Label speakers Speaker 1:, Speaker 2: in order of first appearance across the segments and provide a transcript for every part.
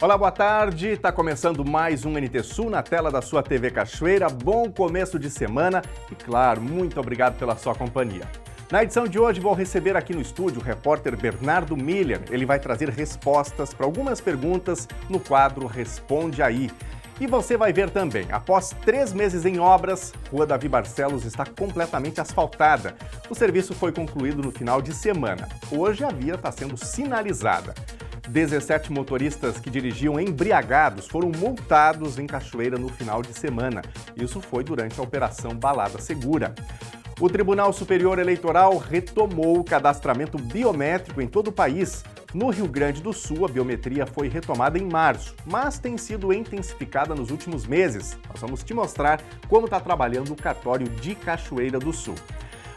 Speaker 1: Olá, boa tarde. Está começando mais um NT Sul na tela da sua TV Cachoeira. Bom começo de semana e, claro, muito obrigado pela sua companhia. Na edição de hoje vou receber aqui no estúdio o repórter Bernardo Miller. Ele vai trazer respostas para algumas perguntas no quadro Responde Aí. E você vai ver também, após 3 meses em obras, Rua Davi Barcelos está completamente asfaltada. O serviço foi concluído no final de semana. Hoje a via está sendo sinalizada. 17 motoristas que dirigiam embriagados foram multados em Cachoeira no final de semana. Isso foi durante a Operação Balada Segura. O Tribunal Superior Eleitoral retomou o cadastramento biométrico em todo o país. No Rio Grande do Sul, a biometria foi retomada em março, mas tem sido intensificada nos últimos meses. Nós vamos te mostrar como está trabalhando o cartório de Cachoeira do Sul.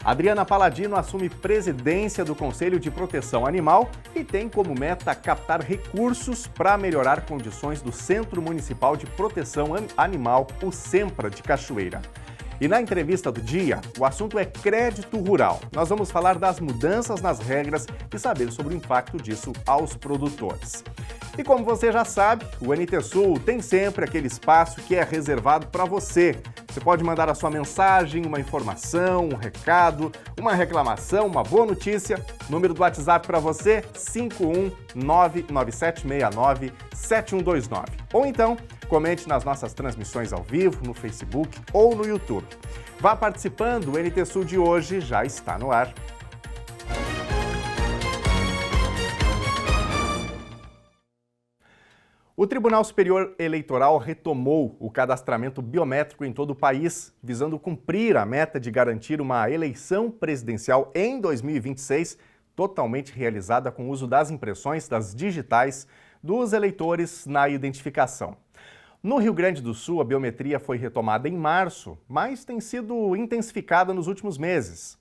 Speaker 1: Adriana Paladino assume presidência do Conselho de Proteção Animal e tem como meta captar recursos para melhorar condições do Centro Municipal de Proteção Animal, o SEMPRA de Cachoeira. E na entrevista do dia, o assunto é crédito rural. Nós vamos falar das mudanças nas regras e saber sobre o impacto disso aos produtores. E como você já sabe, o NT Sul tem sempre aquele espaço que é reservado para você. Você pode mandar a sua mensagem, uma informação, um recado, uma reclamação, uma boa notícia. Número do WhatsApp para você, 51997697129. Ou então, comente nas nossas transmissões ao vivo, no Facebook ou no YouTube. Vá participando, o NT Sul de hoje já está no ar. O Tribunal Superior Eleitoral retomou o cadastramento biométrico em todo o país, visando cumprir a meta de garantir uma eleição presidencial em 2026 totalmente realizada com o uso das impressões das digitais dos eleitores na identificação. No Rio Grande do Sul, a biometria foi retomada em março, mas tem sido intensificada nos últimos meses.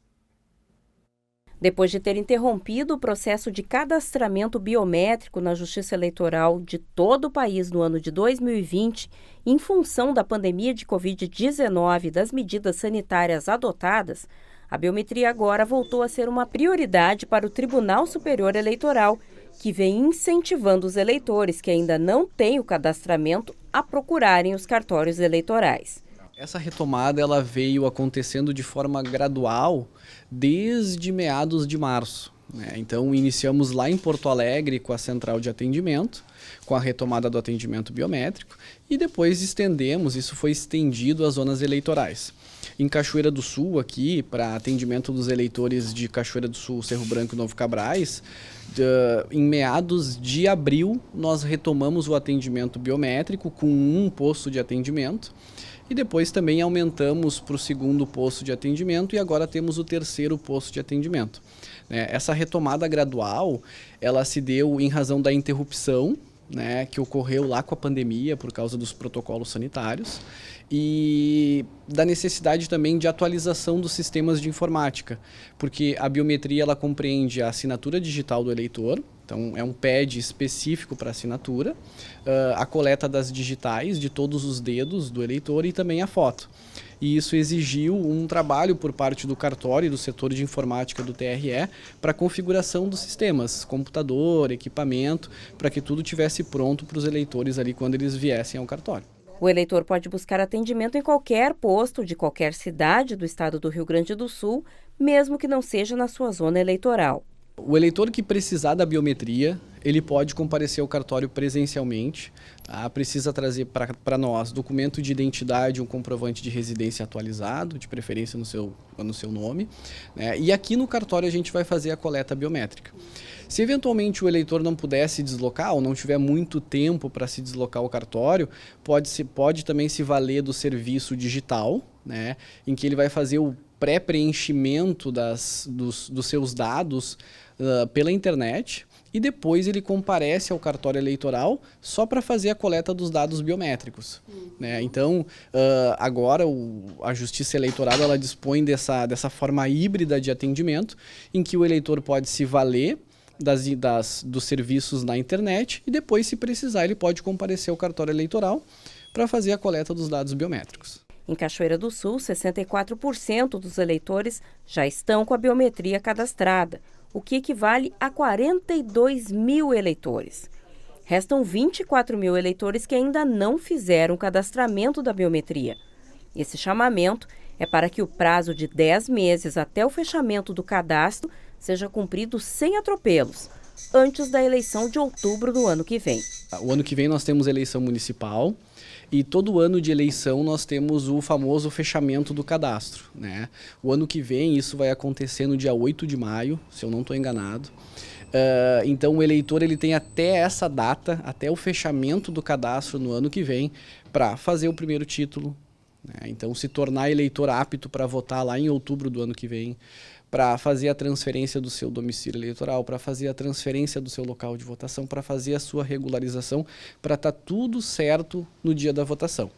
Speaker 2: Depois de ter interrompido o processo de cadastramento biométrico na Justiça Eleitoral de todo o país no ano de 2020, em função da pandemia de Covid-19 e das medidas sanitárias adotadas, a biometria agora voltou a ser uma prioridade para o Tribunal Superior Eleitoral, que vem incentivando os eleitores que ainda não têm o cadastramento a procurarem os cartórios eleitorais.
Speaker 3: Essa retomada ela veio acontecendo de forma gradual desde meados de março. Então, iniciamos lá em Porto Alegre com a central de atendimento, com a retomada do atendimento biométrico, e depois isso foi estendido às zonas eleitorais. Em Cachoeira do Sul, aqui, para atendimento dos eleitores de Cachoeira do Sul, Cerro Branco e Novo Cabrais, em meados de abril, nós retomamos o atendimento biométrico com um posto de atendimento, e depois também aumentamos para o 2º posto de atendimento e agora temos o 3º posto de atendimento. Essa retomada gradual, ela se deu em razão da interrupção, que ocorreu lá com a pandemia por causa dos protocolos sanitários e da necessidade também de atualização dos sistemas de informática, porque a biometria ela compreende a assinatura digital do eleitor, então é um pad específico para assinatura, a coleta das digitais de todos os dedos do eleitor e também a foto. E isso exigiu um trabalho por parte do cartório e do setor de informática do TRE para a configuração dos sistemas, computador, equipamento, para que tudo estivesse pronto para os eleitores ali quando eles viessem ao cartório.
Speaker 2: O eleitor pode buscar atendimento em qualquer posto de qualquer cidade do estado do Rio Grande do Sul, mesmo que não seja na sua zona eleitoral.
Speaker 3: O eleitor que precisar da biometria, ele pode comparecer ao cartório presencialmente, tá? Precisa trazer para nós documento de identidade, um comprovante de residência atualizado, de preferência no seu nome, E aqui no cartório a gente vai fazer a coleta biométrica. Se eventualmente o eleitor não puder se deslocar ou não tiver muito tempo para se deslocar ao cartório, pode também se valer do serviço digital, em que ele vai fazer o pré-preenchimento dos seus dados pela internet e depois ele comparece ao cartório eleitoral só para fazer a coleta dos dados biométricos. Então, agora a Justiça Eleitoral ela dispõe dessa forma híbrida de atendimento em que o eleitor pode se valer dos serviços na internet e depois, se precisar, ele pode comparecer ao cartório eleitoral para fazer a coleta dos dados biométricos.
Speaker 2: Em Cachoeira do Sul, 64% dos eleitores já estão com a biometria cadastrada, o que equivale a 42 mil eleitores. Restam 24 mil eleitores que ainda não fizeram o cadastramento da biometria. Esse chamamento é para que o prazo de 10 meses até o fechamento do cadastro seja cumprido sem atropelos, antes da eleição de outubro do ano que vem.
Speaker 3: O ano que vem nós temos eleição municipal e todo ano de eleição nós temos o famoso fechamento do cadastro, né? O ano que vem isso vai acontecer no dia 8 de maio, se eu não estou enganado. Então o eleitor ele tem até essa data, até o fechamento do cadastro no ano que vem, para fazer o primeiro título, né? Então se tornar eleitor apto para votar lá em outubro do ano que vem, para fazer a transferência do seu domicílio eleitoral, para fazer a transferência do seu local de votação, para fazer a sua regularização, para estar tudo certo no dia da votação.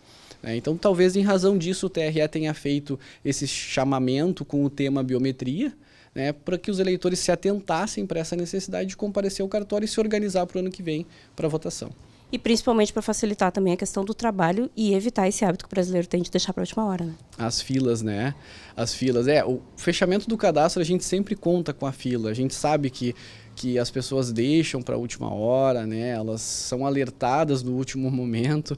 Speaker 3: Então, talvez em razão disso o TRE tenha feito esse chamamento com o tema biometria, né, para que os eleitores se atentassem para essa necessidade de comparecer ao cartório e se organizar para o ano que vem para a votação.
Speaker 2: E principalmente para facilitar também a questão do trabalho e evitar esse hábito que o brasileiro tem de deixar para a última hora, né?
Speaker 3: As filas, né? As filas. O fechamento do cadastro a gente sempre conta com a fila. A gente sabe que as pessoas deixam para a última hora, né? Elas são alertadas no último momento.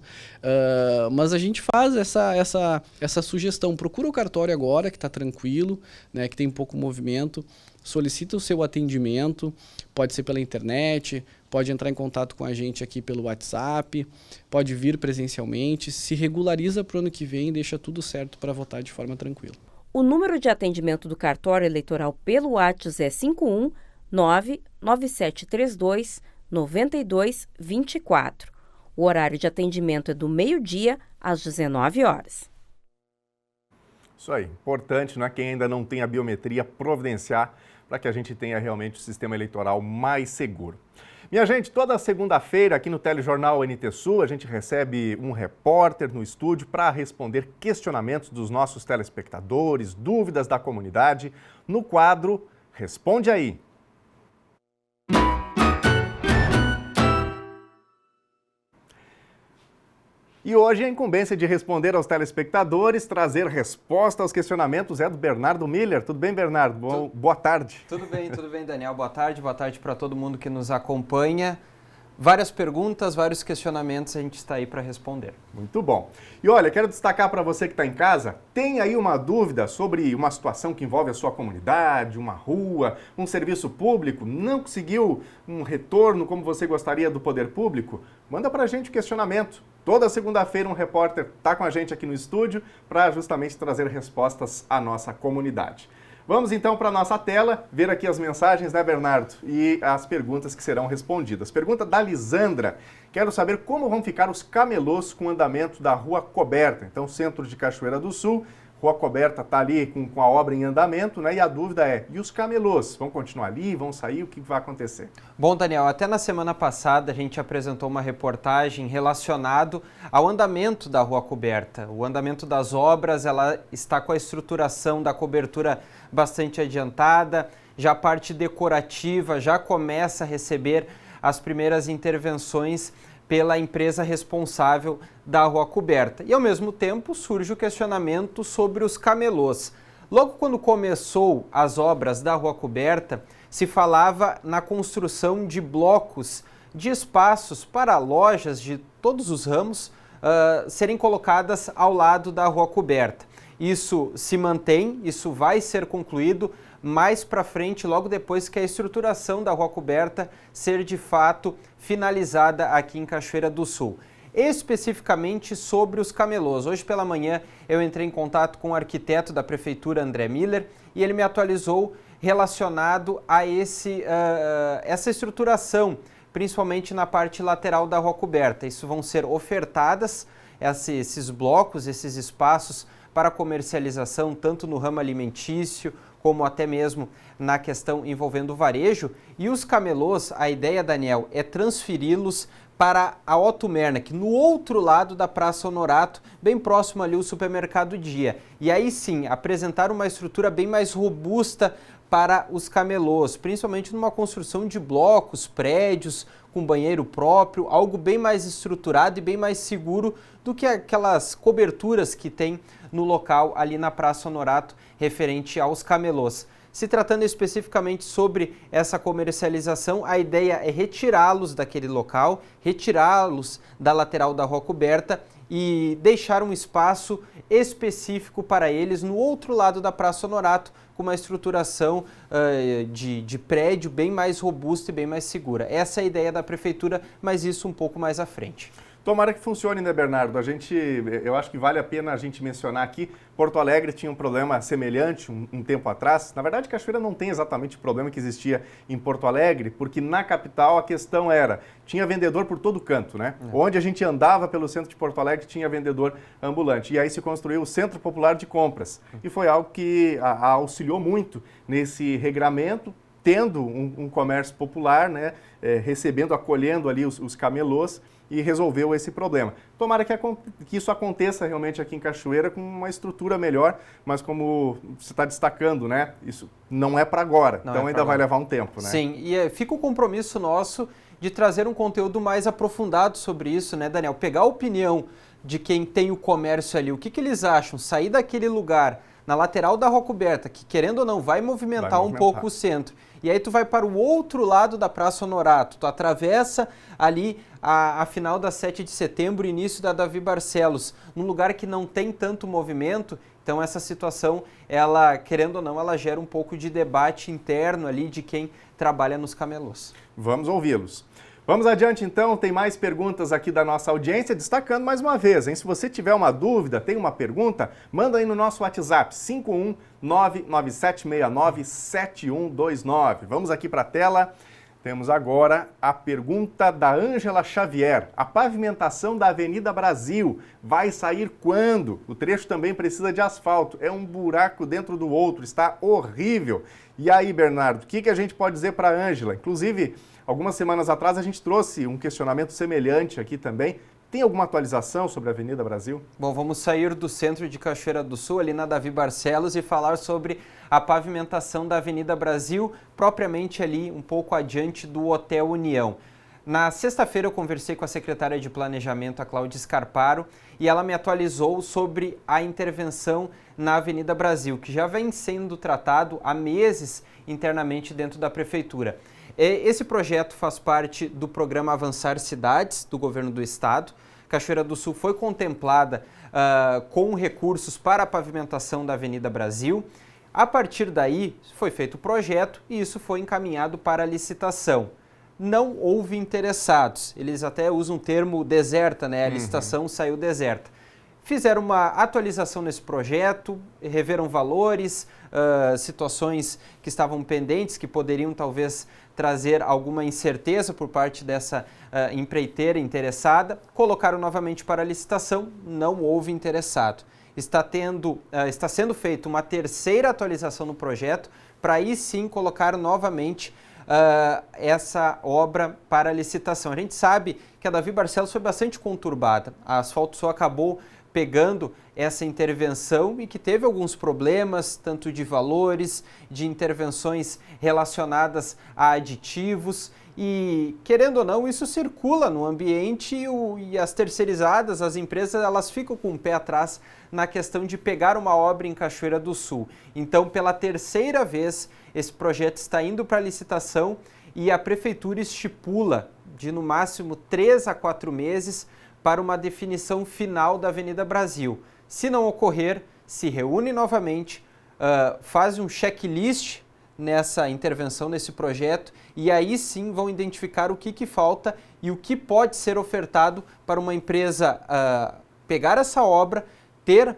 Speaker 3: Mas a gente faz essa sugestão. Procura o cartório agora, que está tranquilo, né? Que tem pouco movimento. Solicita o seu atendimento, pode ser pela internet, pode entrar em contato com a gente aqui pelo WhatsApp, pode vir presencialmente, se regulariza para o ano que vem e deixa tudo certo para votar de forma tranquila.
Speaker 2: O número de atendimento do cartório eleitoral pelo WhatsApp é 51 99732 9224. O horário de atendimento é do meio-dia às 19 horas.
Speaker 1: Isso aí, importante, né? Quem ainda não tem a biometria, providenciar para que a gente tenha realmente o sistema eleitoral mais seguro. Minha gente, toda segunda-feira aqui no Telejornal NT Sul, a gente recebe um repórter no estúdio para responder questionamentos dos nossos telespectadores, dúvidas da comunidade, no quadro Responde Aí. E hoje a incumbência de responder aos telespectadores, trazer resposta aos questionamentos é do Bernardo Miller. Tudo bem, Bernardo? Boa tarde.
Speaker 4: Tudo bem, Daniel. Boa tarde para todo mundo que nos acompanha. Várias perguntas, vários questionamentos, a gente está aí para responder.
Speaker 1: Muito bom. E olha, quero destacar para você que está em casa, tem aí uma dúvida sobre uma situação que envolve a sua comunidade, uma rua, um serviço público, não conseguiu um retorno como você gostaria do poder público? Manda para a gente o questionamento. Toda segunda-feira um repórter está com a gente aqui no estúdio para justamente trazer respostas à nossa comunidade. Vamos então para a nossa tela, ver aqui as mensagens, né, Bernardo? E as perguntas que serão respondidas. Pergunta da Lisandra. Quero saber como vão ficar os camelôs com o andamento da Rua Coberta. Então, centro de Cachoeira do Sul, Rua Coberta está ali com a obra em andamento, né? E a dúvida é, e os camelôs? Vão continuar ali? Vão sair? O que vai acontecer?
Speaker 4: Bom, Daniel, até na semana passada a gente apresentou uma reportagem relacionado ao andamento da Rua Coberta. O andamento das obras, ela está com a estruturação da cobertura bastante adiantada, já a parte decorativa já começa a receber as primeiras intervenções pela empresa responsável da Rua Coberta. E, ao mesmo tempo, surge o questionamento sobre os camelôs. Logo quando começou as obras da Rua Coberta, se falava na construção de blocos de espaços para lojas de todos os ramos serem colocadas ao lado da Rua Coberta. Isso se mantém, isso vai ser concluído mais para frente, logo depois que a estruturação da Rua Coberta ser de fato finalizada aqui em Cachoeira do Sul. Especificamente sobre os camelôs. Hoje pela manhã eu entrei em contato com o arquiteto da Prefeitura, André Miller, e ele me atualizou relacionado a essa estruturação, principalmente na parte lateral da Rua Coberta. Isso vão ser ofertadas esses blocos, esses espaços para comercialização, tanto no ramo alimentício, como até mesmo na questão envolvendo o varejo. E os camelôs, a ideia, Daniel, é transferi-los para a Otto Mernac, no outro lado da Praça Honorato, bem próximo ali ao Supermercado Dia. E aí sim, apresentar uma estrutura bem mais robusta para os camelôs, principalmente numa construção de blocos, prédios, com banheiro próprio, algo bem mais estruturado e bem mais seguro do que aquelas coberturas que tem no local ali na Praça Honorato referente aos camelôs. Se tratando especificamente sobre essa comercialização, a ideia é retirá-los daquele local, retirá-los da lateral da Rua Coberta e deixar um espaço específico para eles no outro lado da Praça Honorato, com uma estruturação de prédio bem mais robusta e bem mais segura. Essa é a ideia da Prefeitura, mas isso um pouco mais à frente.
Speaker 1: Tomara que funcione, né, Bernardo? Eu acho que vale a pena a gente mencionar aqui, Porto Alegre tinha um problema semelhante um tempo atrás. Na verdade, Cachoeira não tem exatamente o problema que existia em Porto Alegre, porque na capital a questão era, tinha vendedor por todo canto, né? Onde a gente andava pelo centro de Porto Alegre tinha vendedor ambulante. E aí se construiu o Centro Popular de Compras. E foi algo que auxiliou muito nesse regramento, tendo um comércio popular, né, recebendo, acolhendo ali os camelôs, e resolveu esse problema. Tomara que isso aconteça realmente aqui em Cachoeira com uma estrutura melhor, mas como você está destacando, né, isso não é para agora, então ainda vai levar um tempo, né?
Speaker 4: Sim, e fica o compromisso nosso de trazer um conteúdo mais aprofundado sobre isso, né, Daniel? Pegar a opinião de quem tem o comércio ali, o que eles acham, sair daquele lugar na lateral da Rua Coberta, que querendo ou não vai movimentar um pouco o centro, e aí tu vai para o outro lado da Praça Honorato, tu atravessa ali a final da 7 de setembro, início da Davi Barcelos, num lugar que não tem tanto movimento. Então essa situação, ela, querendo ou não, ela gera um pouco de debate interno ali de quem trabalha nos camelôs.
Speaker 1: Vamos ouvi-los. Vamos adiante então, tem mais perguntas aqui da nossa audiência, destacando mais uma vez, hein? Se você tiver uma dúvida, tem uma pergunta, manda aí no nosso WhatsApp, 51997697129. Vamos aqui para a tela, temos agora a pergunta da Ângela Xavier. A pavimentação da Avenida Brasil vai sair quando? O trecho também precisa de asfalto, é um buraco dentro do outro, está horrível. E aí, Bernardo, o que a gente pode dizer para a Ângela? Inclusive, algumas semanas atrás a gente trouxe um questionamento semelhante aqui também. Tem alguma atualização sobre a Avenida Brasil?
Speaker 4: Bom, vamos sair do centro de Cachoeira do Sul, ali na Davi Barcelos, e falar sobre a pavimentação da Avenida Brasil, propriamente ali um pouco adiante do Hotel União. Na sexta-feira eu conversei com a secretária de Planejamento, a Cláudia Scarparo, e ela me atualizou sobre a intervenção na Avenida Brasil, que já vem sendo tratado há meses internamente dentro da Prefeitura. Esse projeto faz parte do programa Avançar Cidades, do Governo do Estado. Cachoeira do Sul foi contemplada com recursos para a pavimentação da Avenida Brasil. A partir daí, foi feito o projeto e isso foi encaminhado para a licitação. Não houve interessados. Eles até usam o termo deserta, né? A licitação saiu deserta. Fizeram uma atualização nesse projeto, reveram valores, situações que estavam pendentes, que poderiam talvez trazer alguma incerteza por parte dessa empreiteira interessada, colocaram novamente para a licitação, não houve interessado. Está sendo feita uma terceira atualização no projeto, para aí sim colocar novamente essa obra para a licitação. A gente sabe que a Davi Barcelos foi bastante conturbada, a Asfalto Sul acabou pegando essa intervenção e que teve alguns problemas, tanto de valores, de intervenções relacionadas a aditivos e, querendo ou não, isso circula no ambiente e as terceirizadas, as empresas, elas ficam com o pé atrás na questão de pegar uma obra em Cachoeira do Sul. Então, pela terceira vez, esse projeto está indo para a licitação e a Prefeitura estipula de, no máximo, 3 a 4 meses para uma definição final da Avenida Brasil. Se não ocorrer, se reúne novamente, faz um checklist nessa intervenção, nesse projeto, e aí sim vão identificar o que falta e o que pode ser ofertado para uma empresa pegar essa obra, ter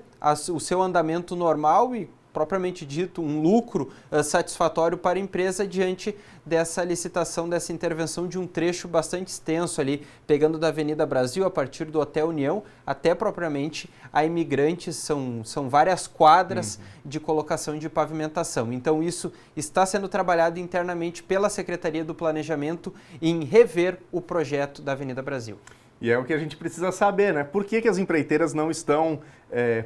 Speaker 4: o seu andamento normal e, propriamente dito, um lucro satisfatório para a empresa diante dessa licitação, dessa intervenção de um trecho bastante extenso ali, pegando da Avenida Brasil a partir do Hotel União até propriamente a Imigrantes, são várias quadras de colocação de pavimentação. Então isso está sendo trabalhado internamente pela Secretaria do Planejamento em rever o projeto da Avenida Brasil.
Speaker 1: E é o que a gente precisa saber, né? Por que as empreiteiras não estão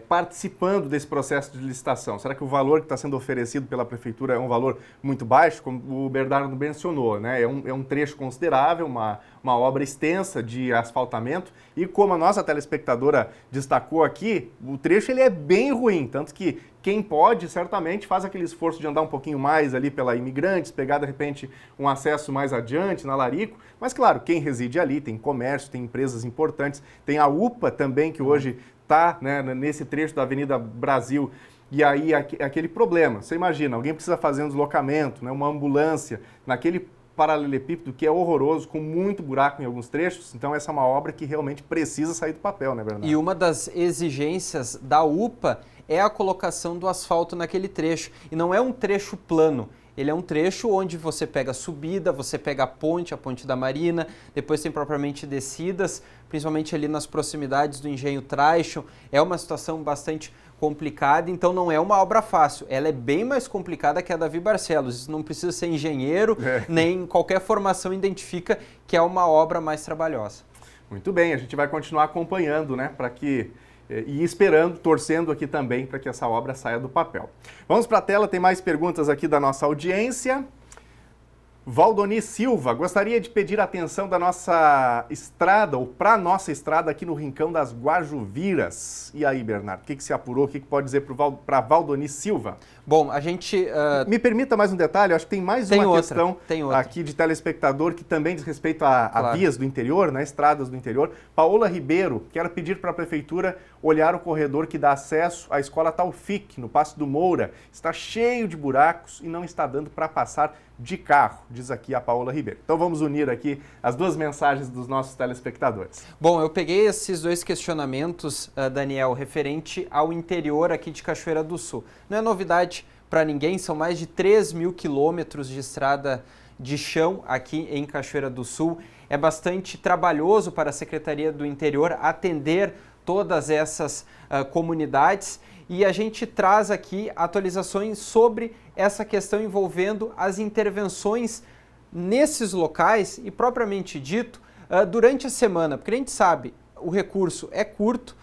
Speaker 1: participando desse processo de licitação? Será que o valor que está sendo oferecido pela Prefeitura é um valor muito baixo? Como o Bernardo mencionou, né? É um trecho considerável, uma obra extensa de asfaltamento e, como a nossa telespectadora destacou aqui, o trecho ele é bem ruim, tanto que quem pode, certamente, faz aquele esforço de andar um pouquinho mais ali pela Imigrantes, pegar, de repente, um acesso mais adiante na Larico, mas, claro, quem reside ali, tem comércio, tem empresas importantes, tem a UPA também, que hoje está, né, nesse trecho da Avenida Brasil, e aí aquele problema. Você imagina, alguém precisa fazer um deslocamento, né, uma ambulância, naquele paralelepípedo que é horroroso, com muito buraco em alguns trechos, então essa é uma obra que realmente precisa sair do papel, né, Bernardo?
Speaker 4: E uma das exigências da UPA é a colocação do asfalto naquele trecho, e não é um trecho plano. Ele é um trecho onde você pega a subida, você pega a ponte da Marina, depois tem propriamente descidas, principalmente ali nas proximidades do Engenho Traition. É uma situação bastante complicada, então não é uma obra fácil. Ela é bem mais complicada que a Davi Barcelos. Isso não precisa ser engenheiro, nem qualquer formação identifica que é uma obra mais trabalhosa.
Speaker 1: Muito bem, a gente vai continuar acompanhando, né, para que... E esperando, torcendo aqui também para que essa obra saia do papel. Vamos para a tela, tem mais perguntas aqui da nossa audiência. Valdoni Silva, gostaria de pedir a atenção da nossa estrada, ou para a nossa estrada aqui no Rincão das Guajuviras. E aí, Bernardo, o que se apurou? O que pode dizer para Valdoni Silva?
Speaker 4: Bom, a gente...
Speaker 1: Me permita mais um detalhe, acho que tem mais uma questão aqui de telespectador que também diz respeito a vias do interior, né, estradas do interior. Paola Ribeiro, quero pedir para a Prefeitura olhar o corredor que dá acesso à Escola Taufik, no Passo do Moura. Está cheio de buracos e não está dando para passar de carro, diz aqui a Paola Ribeiro. Então vamos unir aqui as duas mensagens dos nossos telespectadores.
Speaker 4: Bom, eu peguei esses dois questionamentos, Daniel, referente ao interior aqui de Cachoeira do Sul. Não é novidade para ninguém, são mais de 3.000 quilômetros de estrada de chão aqui em Cachoeira do Sul. É bastante trabalhoso para a Secretaria do Interior atender todas essas comunidades. E a gente traz aqui atualizações sobre essa questão envolvendo as intervenções nesses locais e, propriamente dito, durante a semana, porque a gente sabe, o recurso é curto,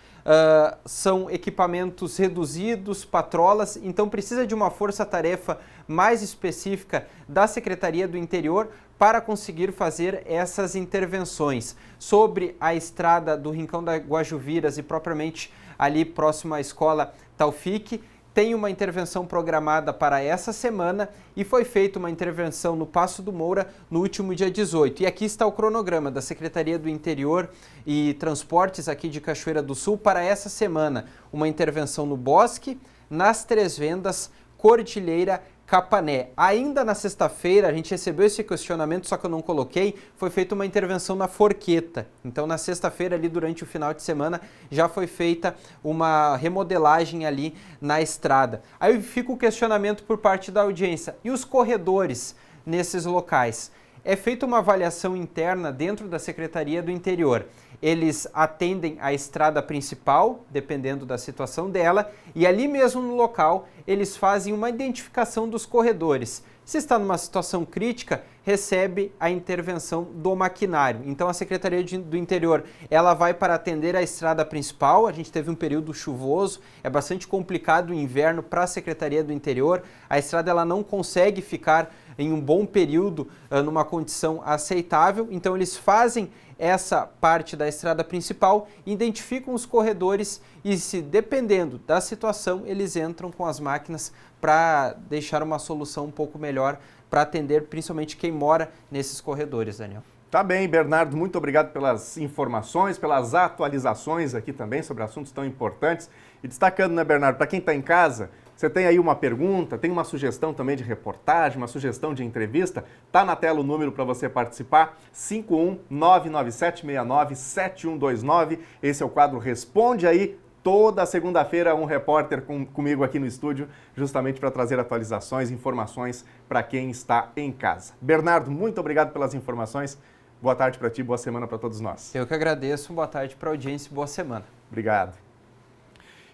Speaker 4: são equipamentos reduzidos, patrolas, então precisa de uma força-tarefa mais específica da Secretaria do Interior para conseguir fazer essas intervenções. Sobre a estrada do Rincão das Guajuviras e propriamente ali próximo à Escola Taufik, tem uma intervenção programada para essa semana e foi feita uma intervenção no Passo do Moura no último dia 18. E aqui está o cronograma da Secretaria do Interior e Transportes aqui de Cachoeira do Sul para essa semana. Uma intervenção no Bosque, nas Três Vendas, Cordilheira, Capané. Ainda na sexta-feira, a gente recebeu esse questionamento, só que eu não coloquei, foi feita uma intervenção na Forqueta. Então, na sexta-feira, ali durante o final de semana, já foi feita uma remodelagem ali na estrada. Aí fica o questionamento por parte da audiência. E os corredores nesses locais? É feita uma avaliação interna dentro da Secretaria do Interior. Eles atendem a estrada principal, dependendo da situação dela, e ali mesmo no local eles fazem uma identificação dos corredores. Se está numa situação crítica, recebe a intervenção do maquinário. Então a Secretaria do Interior, ela vai para atender a estrada principal. A gente teve um período chuvoso, é bastante complicado o inverno para a Secretaria do Interior. A estrada ela não consegue ficar em um bom período numa condição aceitável, então eles fazem essa parte da estrada principal, identificam os corredores e, se dependendo da situação, eles entram com as máquinas para deixar uma solução um pouco melhor para atender principalmente quem mora nesses corredores, Daniel.
Speaker 1: Tá bem, Bernardo, muito obrigado pelas informações, pelas atualizações aqui também sobre assuntos tão importantes. E destacando, né, Bernardo, para quem está em casa, você tem aí uma pergunta, tem uma sugestão também de reportagem, uma sugestão de entrevista? Tá na tela o número para você participar, 51997697129. Esse é o quadro Responde Aí. Toda segunda-feira um repórter comigo aqui no estúdio, justamente para trazer atualizações, informações para quem está em casa. Bernardo, muito obrigado pelas informações. Boa tarde para ti, boa semana para todos nós.
Speaker 4: Eu que agradeço, boa tarde para a audiência e boa semana.
Speaker 1: Obrigado.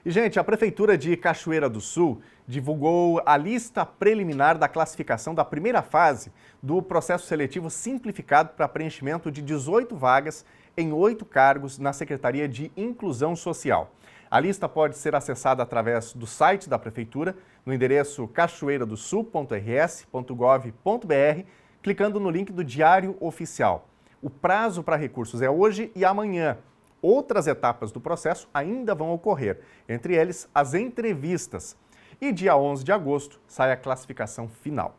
Speaker 1: E, gente, a Prefeitura de Cachoeira do Sul divulgou a lista preliminar da classificação da primeira fase do processo seletivo simplificado para preenchimento de 18 vagas em 8 cargos na Secretaria de Inclusão Social. A lista pode ser acessada através do site da Prefeitura, no endereço cachoeiradosul.rs.gov.br, clicando no link do Diário Oficial. O prazo para recursos é hoje e amanhã. Outras etapas do processo ainda vão ocorrer, entre eles as entrevistas. E dia 11 de agosto sai a classificação final.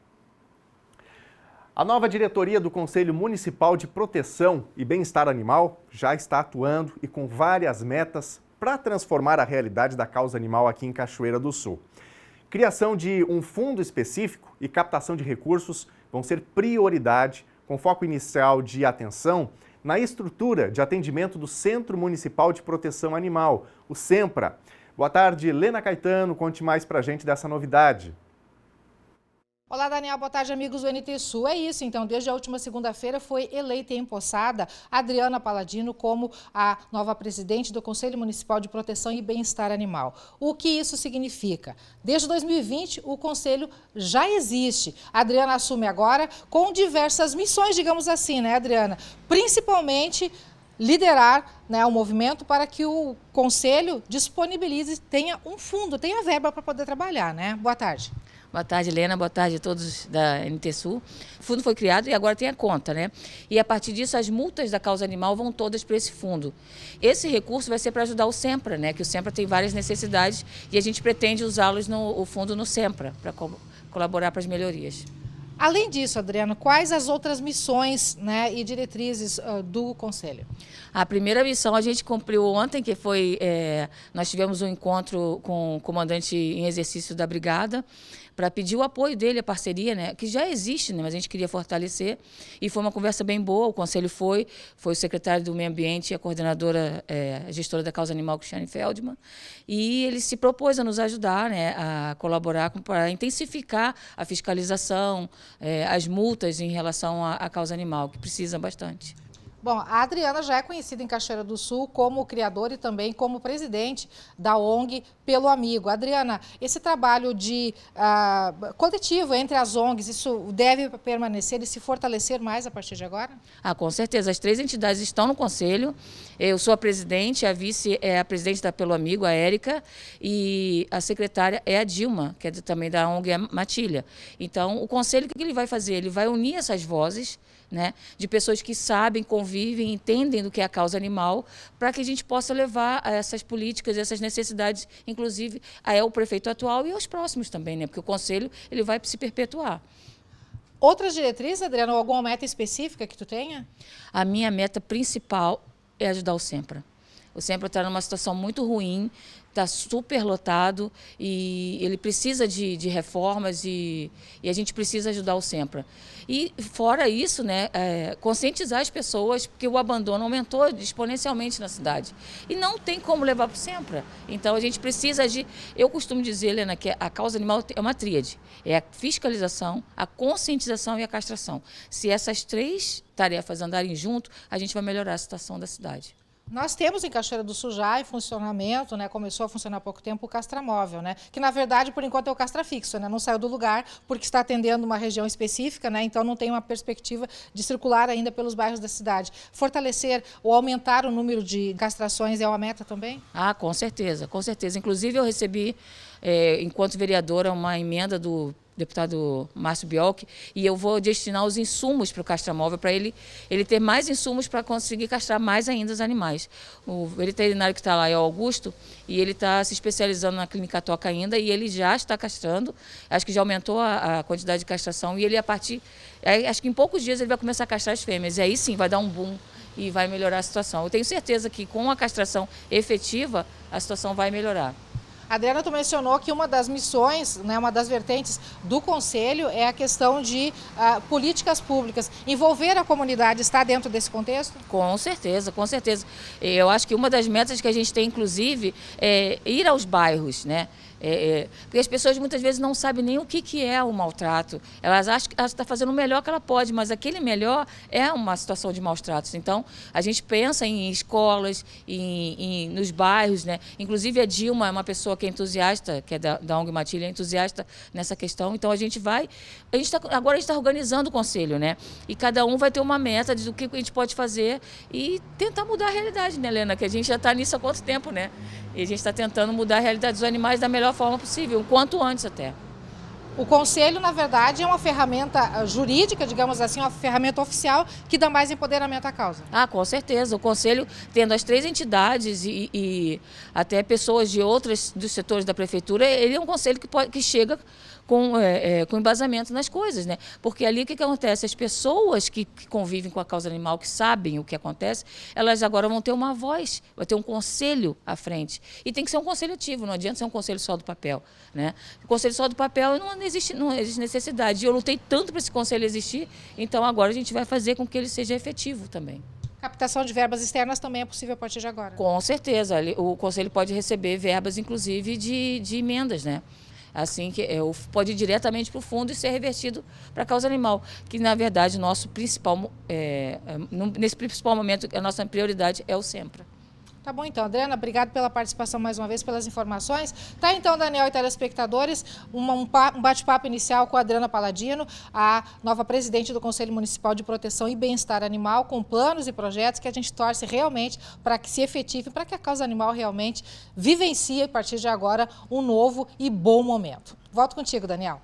Speaker 1: A nova diretoria do Conselho Municipal de Proteção e Bem-Estar Animal já está atuando e com várias metas para transformar a realidade da causa animal aqui em Cachoeira do Sul. Criação de um fundo específico e captação de recursos vão ser prioridade, com foco inicial de atenção na estrutura de atendimento do Centro Municipal de Proteção Animal, o SEMPRA. Boa tarde, Lena Caetano, conte mais pra gente dessa novidade.
Speaker 5: Olá, Daniel. Boa tarde, amigos do NT Sul. É isso, então. Desde a última segunda-feira foi eleita e empossada Adriana Paladino como a nova presidente do Conselho Municipal de Proteção e Bem-Estar Animal. O que isso significa? Desde 2020, o Conselho já existe. A Adriana assume agora com diversas missões, digamos assim, né, Adriana? Principalmente liderar, né, o movimento para que o Conselho disponibilize, tenha um fundo, tenha verba para poder trabalhar, né? Boa tarde.
Speaker 6: Boa tarde, Helena. Boa tarde a todos da NT Sul. O fundo foi criado e agora tem a conta, né? E a partir disso, as multas da causa animal vão todas para esse fundo. Esse recurso vai ser para ajudar o SEMPRA, né? Que o SEMPRA tem várias necessidades e a gente pretende usá-los o fundo no SEMPRA para colaborar para as melhorias.
Speaker 5: Além disso, Adriana, quais as outras missões, né, e diretrizes do Conselho?
Speaker 6: A primeira missão a gente cumpriu ontem, que foi, nós tivemos um encontro com o comandante em exercício da Brigada, para pedir o apoio dele, a parceria, né, que já existe, né, mas a gente queria fortalecer. E foi uma conversa bem boa, o Conselho foi o secretário do Meio Ambiente e a coordenadora, a gestora da causa animal, Cristiane Feldman, e ele se propôs a nos ajudar, né, a colaborar para intensificar a fiscalização, as multas em relação à causa animal, que precisa bastante.
Speaker 5: Bom, a Adriana já é conhecida em Cachoeira do Sul como criadora e também como presidente da ONG Pelo Amigo. Adriana, esse trabalho de coletivo entre as ONGs, isso deve permanecer e se fortalecer mais a partir de agora? Ah,
Speaker 6: com certeza. As 3 entidades estão no Conselho. Eu sou a presidente, a vice é a presidente da Pelo Amigo, a Érica, e a secretária é a Dilma, que é também da ONG Matilha. Então, o Conselho, o que ele vai fazer? Ele vai unir essas vozes, né, de pessoas que sabem, convivem, entendem do que é a causa animal, para que a gente possa levar essas políticas, essas necessidades, inclusive ao prefeito atual e aos próximos também, né, porque o Conselho ele vai se perpetuar.
Speaker 5: Outras diretrizes, Adriana, ou alguma meta específica que tu tenha?
Speaker 6: A minha meta principal é ajudar o SEMPRA. O SEMPRA está numa situação muito ruim, está super lotado e ele precisa de reformas e a gente precisa ajudar o SEMPRA. E fora isso, né, conscientizar as pessoas, porque o abandono aumentou exponencialmente na cidade. E não tem como levar para o SEMPRA. Então a gente precisa de... Eu costumo dizer, Helena, que a causa animal é uma tríade. É a fiscalização, a conscientização e a castração. Se essas 3 tarefas andarem junto, a gente vai melhorar a situação da cidade.
Speaker 5: Nós temos em Cachoeira do Sul já em funcionamento, né, começou a funcionar há pouco tempo o castramóvel, né, que na verdade por enquanto é o castra fixo, né, não saiu do lugar porque está atendendo uma região específica, né, então não tem uma perspectiva de circular ainda pelos bairros da cidade. Fortalecer ou aumentar o número de castrações é uma meta também?
Speaker 6: Ah, com certeza, com certeza. Inclusive eu recebi, enquanto vereadora, uma emenda do deputado Márcio Biolchi, e eu vou destinar os insumos para o castramóvel, para ele ter mais insumos para conseguir castrar mais ainda os animais. O veterinário que está lá é o Augusto, e ele está se especializando na clínica Toca ainda, e ele já está castrando, acho que já aumentou a quantidade de castração, e ele acho que em poucos dias ele vai começar a castrar as fêmeas, e aí sim vai dar um boom e vai melhorar a situação. Eu tenho certeza que com a castração efetiva, a situação vai melhorar.
Speaker 5: Adriana, tu mencionou que uma das missões, né, uma das vertentes do Conselho é a questão de políticas públicas. Envolver a comunidade está dentro desse contexto?
Speaker 6: Com certeza, com certeza. Eu acho que uma das metas que a gente tem, inclusive, é ir aos bairros, né? Porque as pessoas muitas vezes não sabem nem o que é o maltrato. Elas acham que ela está fazendo o melhor que ela pode, mas aquele melhor é uma situação de maus tratos. Então, a gente pensa em escolas, nos bairros, né? Inclusive a Dilma é uma pessoa que é entusiasta, que é da ONG Matilha, é entusiasta nessa questão. Então, agora a gente está organizando o Conselho, né? E cada um vai ter uma meta do que a gente pode fazer e tentar mudar a realidade, né, Helena? Que a gente já está nisso há quanto tempo, né? E a gente está tentando mudar a realidade dos animais da melhor forma possível, o quanto antes até.
Speaker 5: O Conselho, na verdade, é uma ferramenta jurídica, digamos assim, uma ferramenta oficial que dá mais empoderamento à causa.
Speaker 6: Ah, com certeza. O Conselho, tendo as 3 entidades e até pessoas de outros dos setores da Prefeitura, ele é um conselho que chega com embasamento nas coisas, né? Porque ali o que acontece? As pessoas que convivem com a causa animal, que sabem o que acontece, elas agora vão ter uma voz, vai ter um conselho à frente. E tem que ser um conselho ativo, não adianta ser um conselho só do papel, né? O conselho só do papel não existe necessidade. E eu lutei tanto para esse conselho existir, então agora a gente vai fazer com que ele seja efetivo também.
Speaker 5: Captação de verbas externas também é possível a partir de agora?
Speaker 6: Com certeza. O Conselho pode receber verbas, inclusive, de emendas, né? Assim que pode ir diretamente para o fundo e ser revertido para a causa animal, que na verdade nosso principal, nesse principal momento, a nossa prioridade é o SEMPRA.
Speaker 5: Tá bom então, Adriana, obrigado pela participação mais uma vez, pelas informações. Tá então, Daniel e telespectadores, um bate-papo inicial com a Adriana Paladino, a nova presidente do Conselho Municipal de Proteção e Bem-Estar Animal, com planos e projetos que a gente torce realmente para que se efetive, para que a causa animal realmente vivencie, a partir de agora, um novo e bom momento. Volto contigo, Daniel.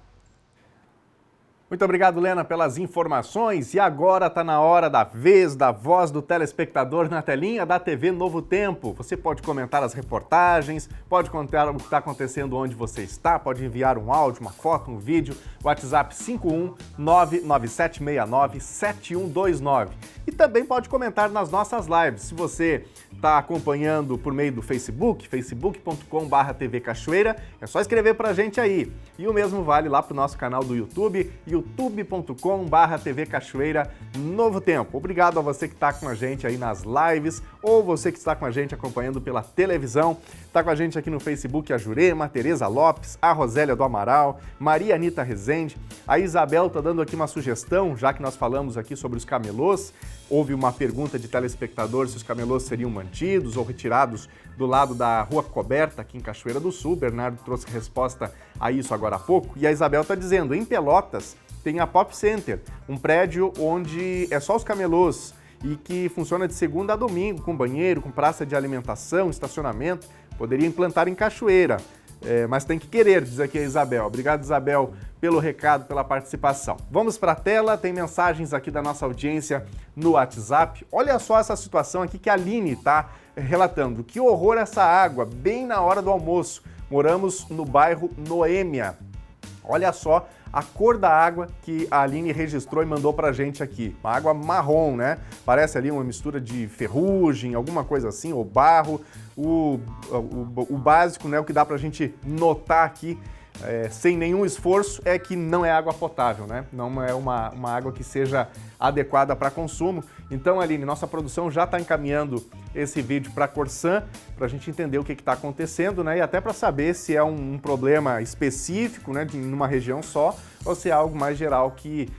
Speaker 1: Muito obrigado, Lena, pelas informações. E agora está na hora da vez da voz do telespectador na telinha da TV Novo Tempo. Você pode comentar as reportagens, pode contar o que está acontecendo onde você está, pode enviar um áudio, uma foto, um vídeo. WhatsApp 51997697129. E também pode comentar nas nossas lives. Se você está acompanhando por meio do Facebook, facebook.com/TV Cachoeira, é só escrever para a gente aí. E o mesmo vale lá para o nosso canal do YouTube, youtube.com/TV Cachoeira Novo Tempo. Obrigado a você que está com a gente aí nas lives, ou você que está com a gente acompanhando pela televisão. Está com a gente aqui no Facebook a Jurema, a Tereza Lopes, a Rosélia do Amaral, Maria Anita Rezende. A Isabel está dando aqui uma sugestão, já que nós falamos aqui sobre os camelôs. Houve uma pergunta de telespectador se os camelôs seriam mantidos ou retirados do lado da Rua Coberta, aqui em Cachoeira do Sul. Bernardo trouxe resposta a isso agora há pouco. E a Isabel está dizendo, em Pelotas tem a Pop Center, um prédio onde é só os camelôs e que funciona de segunda a domingo, com banheiro, com praça de alimentação, estacionamento. Poderia implantar em Cachoeira, mas tem que querer, diz aqui a Isabel. Obrigado, Isabel, pelo recado, pela participação. Vamos para a tela, tem mensagens aqui da nossa audiência no WhatsApp. Olha só essa situação aqui que a Aline está relatando. Que horror essa água, bem na hora do almoço. Moramos no bairro Noêmia. Olha só a cor da água que a Aline registrou e mandou pra gente aqui. Uma água marrom, né? Parece ali uma mistura de ferrugem, alguma coisa assim, ou barro. O básico, né, o que dá pra gente notar aqui, sem nenhum esforço, é que não é água potável, né? Não é uma água que seja adequada para consumo. Então, Aline, nossa produção já está encaminhando esse vídeo para a Corsan, para a gente entender o que está acontecendo, né? E até para saber se é um problema específico, né, numa região só, ou se é algo mais geral que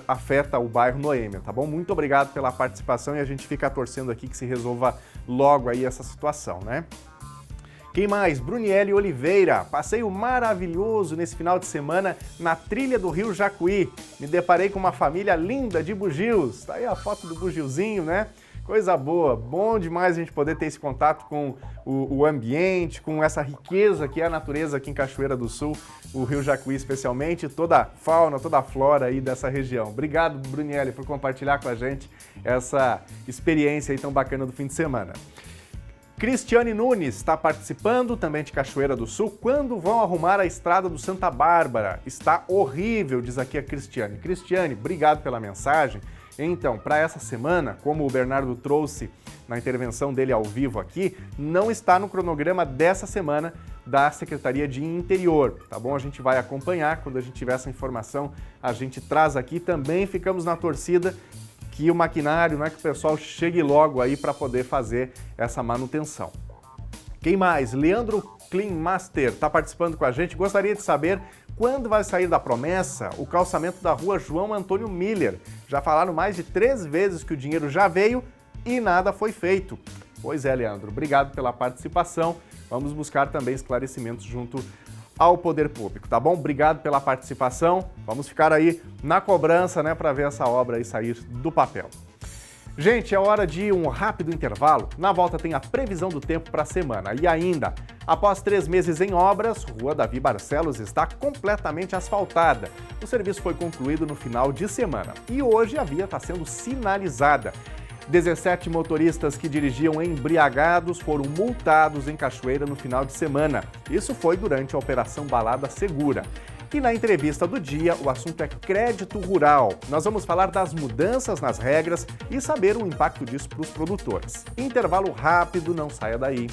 Speaker 1: afeta o bairro Noêmia, tá bom? Muito obrigado pela participação e a gente fica torcendo aqui que se resolva logo aí essa situação, né? Quem mais? Bruniele Oliveira. Passeio maravilhoso nesse final de semana na trilha do Rio Jacuí. Me deparei com uma família linda de bugios. Tá aí a foto do bugiozinho, né? Coisa boa. Bom demais a gente poder ter esse contato com o ambiente, com essa riqueza que é a natureza aqui em Cachoeira do Sul, o Rio Jacuí especialmente, toda a fauna, toda a flora aí dessa região. Obrigado, Bruniele, por compartilhar com a gente essa experiência aí tão bacana do fim de semana. Cristiane Nunes está participando, também de Cachoeira do Sul. Quando vão arrumar a estrada do Santa Bárbara? Está horrível, diz aqui a Cristiane. Cristiane, obrigado pela mensagem. Então, para essa semana, como o Bernardo trouxe na intervenção dele ao vivo aqui, não está no cronograma dessa semana da Secretaria de Interior, tá bom? A gente vai acompanhar, quando a gente tiver essa informação, a gente traz aqui. Também ficamos na torcida que o maquinário, né, que o pessoal chegue logo aí para poder fazer essa manutenção. Quem mais? Leandro Clean Master está participando com a gente. Gostaria de saber quando vai sair da promessa o calçamento da rua João Antônio Miller. Já falaram mais de 3 vezes que o dinheiro já veio e nada foi feito. Pois é, Leandro, obrigado pela participação. Vamos buscar também esclarecimentos junto ao Poder Público, tá bom? Obrigado pela participação. Vamos ficar aí na cobrança, né, para ver essa obra aí sair do papel. Gente, é hora de um rápido intervalo. Na volta tem a previsão do tempo para a semana. E ainda, após 3 meses em obras, Rua Davi Barcelos está completamente asfaltada. O serviço foi concluído no final de semana e hoje a via está sendo sinalizada. 17 motoristas que dirigiam embriagados foram multados em Cachoeira no final de semana. Isso foi durante a Operação Balada Segura. E na entrevista do dia, o assunto é crédito rural. Nós vamos falar das mudanças nas regras e saber o impacto disso para os produtores. Intervalo rápido, não saia daí.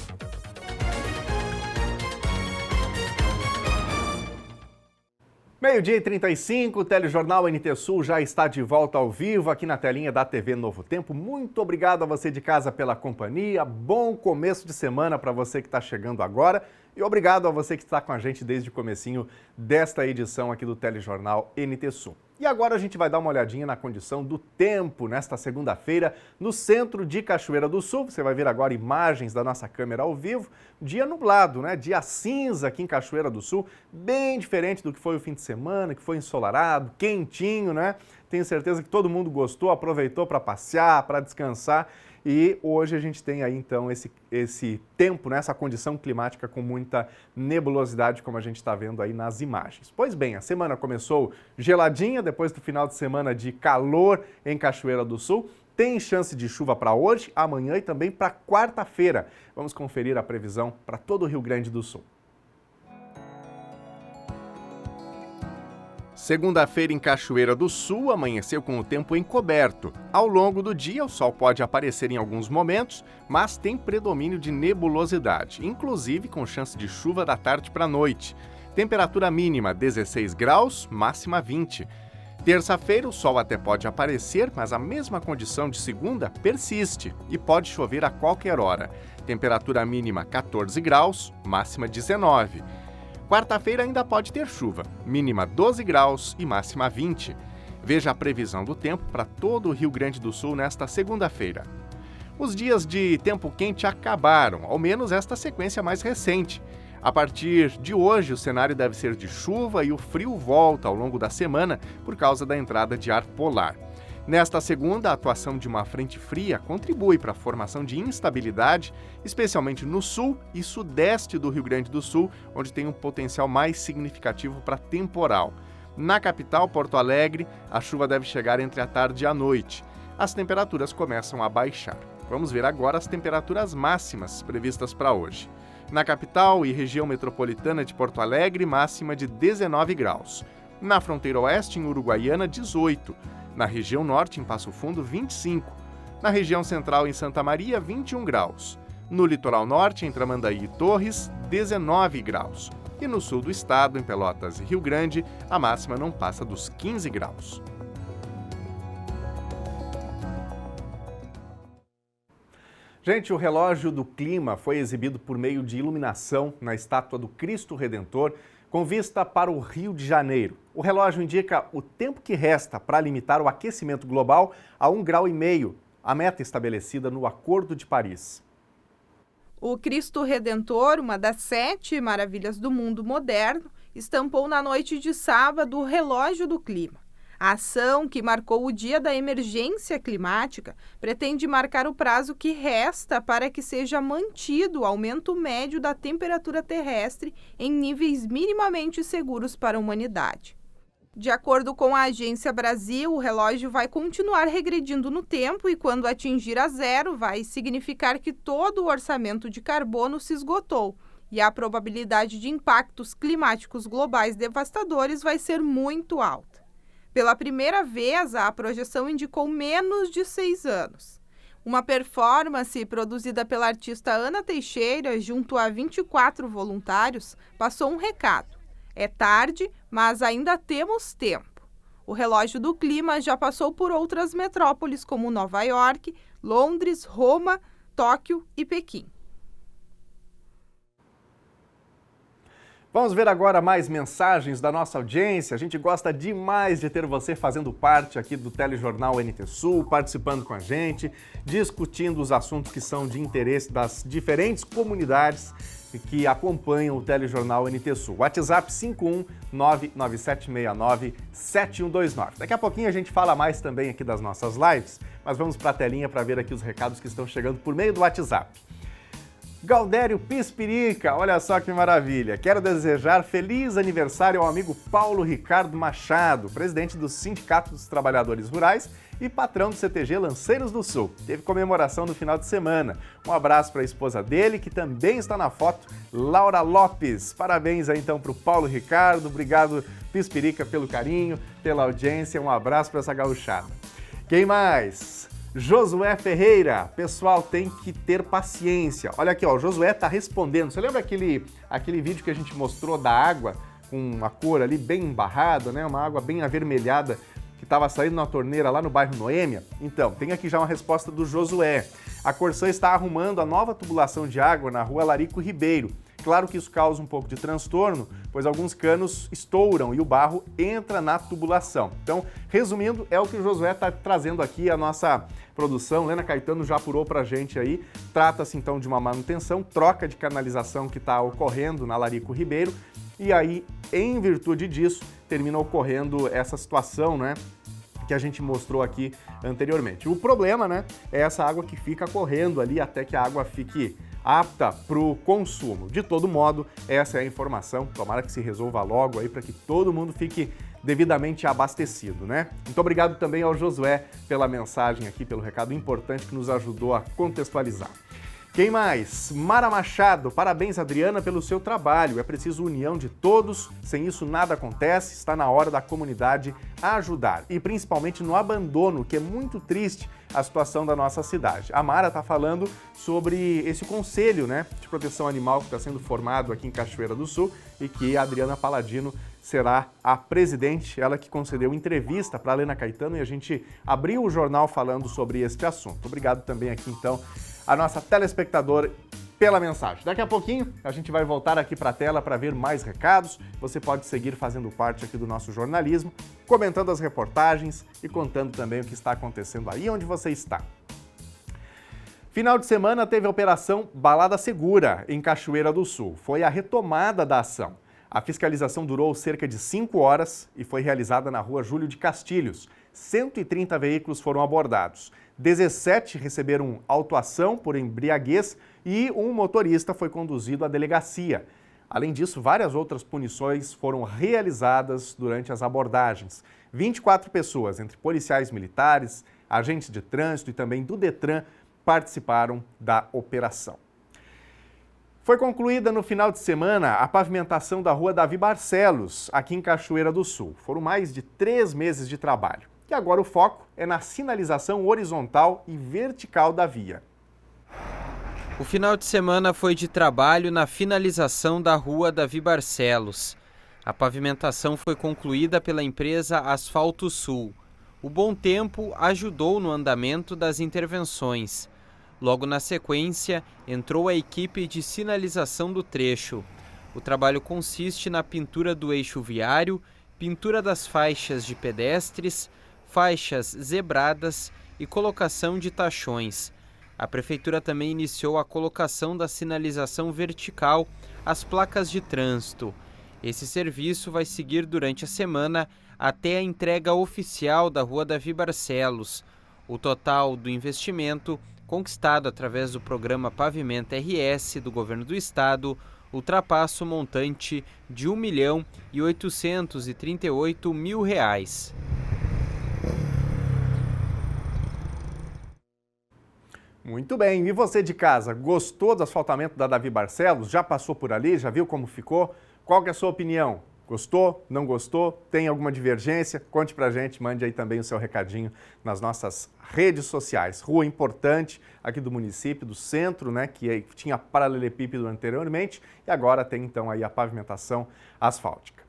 Speaker 1: Meio-dia e 35, o Telejornal NT Sul já está de volta ao vivo aqui na telinha da TV Novo Tempo. Muito obrigado a você de casa pela companhia, bom começo de semana para você que está chegando agora e obrigado a você que está com a gente desde o comecinho desta edição aqui do Telejornal NT Sul. E agora a gente vai dar uma olhadinha na condição do tempo nesta segunda-feira no centro de Cachoeira do Sul. Você vai ver agora imagens da nossa câmera ao vivo. Dia nublado, né? Dia cinza aqui em Cachoeira do Sul, bem diferente do que foi o fim de semana, que foi ensolarado, quentinho, né? Tenho certeza que todo mundo gostou, aproveitou para passear, para descansar. E hoje a gente tem aí então esse tempo, né, essa condição climática com muita nebulosidade, como a gente está vendo aí nas imagens. Pois bem, a semana começou geladinha, depois do final de semana de calor em Cachoeira do Sul. Tem chance de chuva para hoje, amanhã e também para quarta-feira. Vamos conferir a previsão para todo o Rio Grande do Sul. Segunda-feira em Cachoeira do Sul, amanheceu com o tempo encoberto. Ao longo do dia, o sol pode aparecer em alguns momentos, mas tem predomínio de nebulosidade, inclusive com chance de chuva da tarde para a noite. Temperatura mínima 16 graus, máxima 20. Terça-feira, o sol até pode aparecer, mas a mesma condição de segunda persiste e pode chover a qualquer hora. Temperatura mínima 14 graus, máxima 19. Quarta-feira ainda pode ter chuva, mínima 12 graus e máxima 20. Veja a previsão do tempo para todo o Rio Grande do Sul nesta segunda-feira. Os dias de tempo quente acabaram, ao menos esta sequência mais recente. A partir de hoje, o cenário deve ser de chuva e o frio volta ao longo da semana por causa da entrada de ar polar. Nesta segunda, a atuação de uma frente fria contribui para a formação de instabilidade, especialmente no sul e sudeste do Rio Grande do Sul, onde tem um potencial mais significativo para temporal. Na capital, Porto Alegre, a chuva deve chegar entre a tarde e a noite. As temperaturas começam a baixar. Vamos ver agora as temperaturas máximas previstas para hoje. Na capital e região metropolitana de Porto Alegre, máxima de 19 graus. Na fronteira oeste, em Uruguaiana, 18. Na região norte, em Passo Fundo, 25. Na região central, em Santa Maria, 21 graus. No litoral norte, em Tramandaí e Torres, 19 graus. E no sul do estado, em Pelotas e Rio Grande, a máxima não passa dos 15 graus. Gente, o relógio do clima foi exibido por meio de iluminação na estátua do Cristo Redentor, com vista para o Rio de Janeiro. O relógio indica o tempo que resta para limitar o aquecimento global a 1,5 graus, a meta estabelecida no Acordo de Paris.
Speaker 7: O Cristo Redentor, uma das 7 maravilhas do mundo moderno, estampou na noite de sábado o relógio do clima. A ação, que marcou o dia da emergência climática, pretende marcar o prazo que resta para que seja mantido o aumento médio da temperatura terrestre em níveis minimamente seguros para a humanidade. De acordo com a Agência Brasil, o relógio vai continuar regredindo no tempo e, quando atingir a zero, vai significar que todo o orçamento de carbono se esgotou e a probabilidade de impactos climáticos globais devastadores vai ser muito alta. Pela primeira vez, a projeção indicou menos de 6 anos. Uma performance produzida pela artista Ana Teixeira, junto a 24 voluntários, passou um recado. É tarde, mas ainda temos tempo. O relógio do clima já passou por outras metrópoles como Nova York, Londres, Roma, Tóquio e Pequim.
Speaker 1: Vamos ver agora mais mensagens da nossa audiência. A gente gosta demais de ter você fazendo parte aqui do Telejornal NT Sul, participando com a gente, discutindo os assuntos que são de interesse das diferentes comunidades que acompanham o Telejornal NT Sul. WhatsApp 51997697129. Daqui a pouquinho a gente fala mais também aqui das nossas lives, mas vamos para a telinha para ver aqui os recados que estão chegando por meio do WhatsApp. Galdério Pispirica, olha só que maravilha. Quero desejar feliz aniversário ao amigo Paulo Ricardo Machado, presidente do Sindicato dos Trabalhadores Rurais e patrão do CTG Lanceiros do Sul. Teve comemoração no final de semana. Um abraço para a esposa dele, que também está na foto, Laura Lopes. Parabéns aí então para o Paulo Ricardo. Obrigado, Pispirica, pelo carinho, pela audiência. Um abraço para essa gauchada. Quem mais? Josué Ferreira, pessoal, tem que ter paciência. Olha aqui, ó, o Josué está respondendo. Você lembra aquele vídeo que a gente mostrou da água com uma cor ali bem embarrada, né? Uma água bem avermelhada que estava saindo na torneira lá no bairro Noêmia? Então, tem aqui já uma resposta do Josué. A Corsã está arrumando a nova tubulação de água na rua Larico Ribeiro. Claro que isso causa um pouco de transtorno, pois alguns canos estouram e o barro entra na tubulação. Então, resumindo, é o que o Josué está trazendo aqui, a nossa produção. Lena Caetano já apurou para a gente aí. Trata-se então de uma manutenção, troca de canalização que está ocorrendo na Larico Ribeiro. E aí, em virtude disso, termina ocorrendo essa situação, né, que a gente mostrou aqui anteriormente. O problema, né, é essa água que fica correndo ali até que a água fique apta para o consumo. De todo modo, essa é a informação. Tomara que se resolva logo aí para que todo mundo fique devidamente abastecido, né? Muito obrigado também ao Josué pela mensagem aqui, pelo recado importante que nos ajudou a contextualizar. Quem mais? Mara Machado, parabéns, Adriana, pelo seu trabalho. É preciso união de todos, sem isso nada acontece, está na hora da comunidade ajudar. E principalmente no abandono, que é muito triste a situação da nossa cidade. A Mara está falando sobre esse conselho, né, de proteção animal que está sendo formado aqui em Cachoeira do Sul e que a Adriana Paladino será a presidente, ela que concedeu entrevista para a Lena Caetano e a gente abriu o jornal falando sobre este assunto. Obrigado também aqui, então, a nossa telespectadora pela mensagem. Daqui a pouquinho a gente vai voltar aqui para a tela para ver mais recados. Você pode seguir fazendo parte aqui do nosso jornalismo, comentando as reportagens e contando também o que está acontecendo aí onde você está. Final de semana teve a Operação Balada Segura em Cachoeira do Sul. Foi a retomada da ação. A fiscalização durou cerca de 5 horas e foi realizada na rua Júlio de Castilhos. 130 veículos foram abordados. 17 receberam autuação por embriaguez e um motorista foi conduzido à delegacia. Além disso, várias outras punições foram realizadas durante as abordagens. 24 pessoas, entre policiais militares, agentes de trânsito e também do Detran, participaram da operação. Foi concluída no final de semana a pavimentação da rua Davi Barcelos, aqui em Cachoeira do Sul. Foram mais de 3 meses de trabalho. E agora o foco é na sinalização horizontal e vertical da via.
Speaker 4: O final de semana foi de trabalho na finalização da rua Davi Barcelos. A pavimentação foi concluída pela empresa Asfalto Sul. O bom tempo ajudou no andamento das intervenções. Logo na sequência, entrou a equipe de sinalização do trecho. O trabalho consiste na pintura do eixo viário, pintura das faixas de pedestres, faixas zebradas e colocação de tachões. A Prefeitura também iniciou a colocação da sinalização vertical às placas de trânsito. Esse serviço vai seguir durante a semana até a entrega oficial da Rua Davi Barcelos. O total do investimento, conquistado através do programa Pavimenta RS do Governo do Estado, ultrapassa o montante de R$ 1.838.000.
Speaker 1: Muito bem, e você de casa, gostou do asfaltamento da Davi Barcelos? Já passou por ali? Já viu como ficou? Qual que é a sua opinião? Gostou? Não gostou? Tem alguma divergência? Conte pra gente, mande aí também o seu recadinho nas nossas redes sociais. Rua importante aqui do município, do centro, né, que tinha paralelepípedo anteriormente e agora tem então aí a pavimentação asfáltica.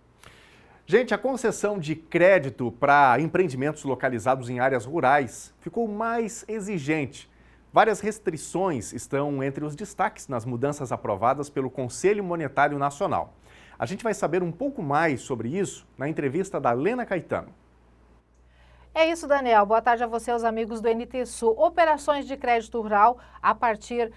Speaker 1: Gente, a concessão de crédito para empreendimentos localizados em áreas rurais ficou mais exigente. Várias restrições estão entre os destaques nas mudanças aprovadas pelo Conselho Monetário Nacional. A gente vai saber um pouco mais sobre isso na entrevista da Lena Caetano.
Speaker 5: É isso, Daniel. Boa tarde a você, aos amigos do NT Sul. Operações de crédito rural, a partir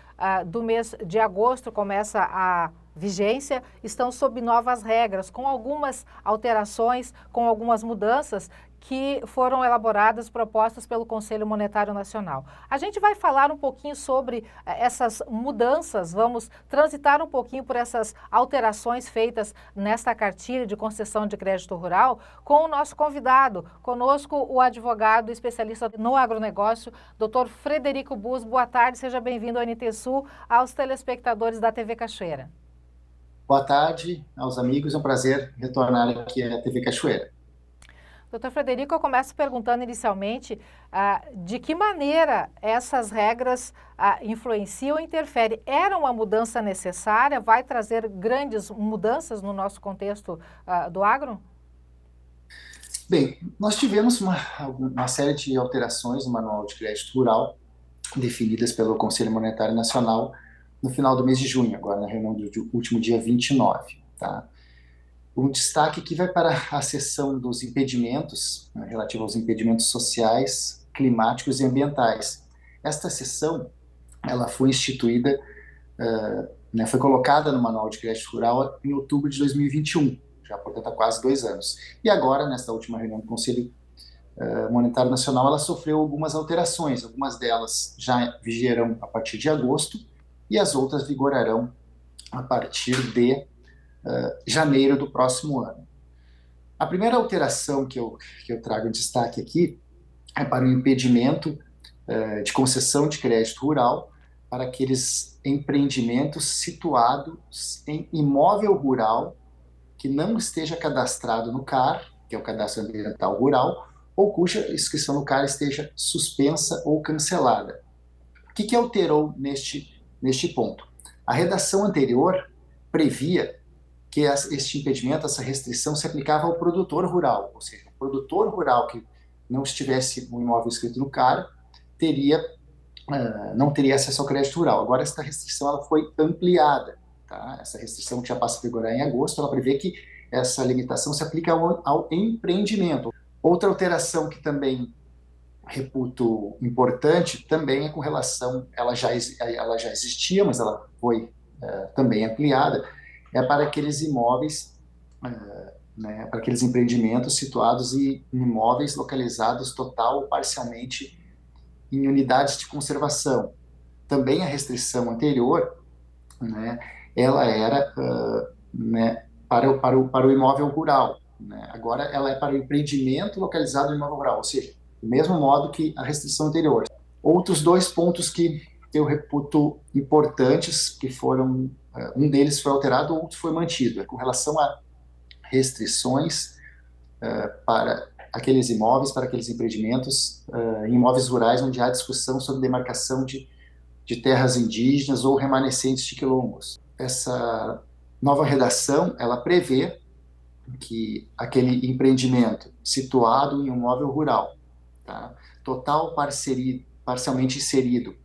Speaker 5: do mês de agosto, começa a vigência, estão sob novas regras, com algumas alterações, com algumas mudanças que foram elaboradas, propostas pelo Conselho Monetário Nacional. A gente vai falar um pouquinho sobre essas mudanças, vamos transitar um pouquinho por essas alterações feitas nesta cartilha de concessão de crédito rural com o nosso convidado, conosco o advogado especialista no agronegócio, Dr. Frederico Bus. Boa tarde, seja bem-vindo ao NT Sul, aos telespectadores da TV Cachoeira.
Speaker 8: Boa tarde aos amigos, é um prazer retornar aqui à TV Cachoeira.
Speaker 5: Doutor Frederico, eu começo perguntando inicialmente de que maneira essas regras influenciam ou interferem. Era uma mudança necessária? Vai trazer grandes mudanças no nosso contexto do agro?
Speaker 8: Bem, nós tivemos uma série de alterações no Manual de Crédito Rural, definidas pelo Conselho Monetário Nacional no final do mês de junho, agora na reunião do último dia 29. Tá? Um destaque aqui vai para a seção dos impedimentos, relativa aos impedimentos sociais, climáticos e ambientais. Esta seção, ela foi instituída, foi colocada no Manual de Crédito Rural em outubro de 2021, já, portanto, há quase 2 anos. E agora, nesta última reunião do Conselho Monetário Nacional, ela sofreu algumas alterações, algumas delas já vigerão a partir de agosto e as outras vigorarão a partir de janeiro do próximo ano. A primeira alteração que eu trago em destaque aqui é para o impedimento de concessão de crédito rural para aqueles empreendimentos situados em imóvel rural que não esteja cadastrado no CAR, que é o Cadastro Ambiental Rural, ou cuja inscrição no CAR esteja suspensa ou cancelada. O que alterou neste ponto? A redação anterior previa que este impedimento, essa restrição, se aplicava ao produtor rural, ou seja, o produtor rural que não estivesse um imóvel inscrito no CAR não teria acesso ao crédito rural. Agora, esta restrição ela foi ampliada. Tá? Essa restrição que já passa a vigorar em agosto, ela prevê que essa limitação se aplica ao empreendimento. Outra alteração que também reputo importante também é com relação, ela já existia, mas ela foi também ampliada, é para aqueles imóveis, para aqueles empreendimentos situados em imóveis localizados total ou parcialmente em unidades de conservação. Também a restrição anterior, ela era para o imóvel rural. Agora ela é para o empreendimento localizado no imóvel rural, ou seja, do mesmo modo que a restrição anterior. Outros 2 pontos que eu reputo importantes, que foram, um deles foi alterado, o outro foi mantido, com relação a restrições para aqueles imóveis, para aqueles empreendimentos, em imóveis rurais onde há discussão sobre demarcação de terras indígenas ou remanescentes de quilombos. Essa nova redação, ela prevê que aquele empreendimento situado em um imóvel rural, tá, total parcialmente inserido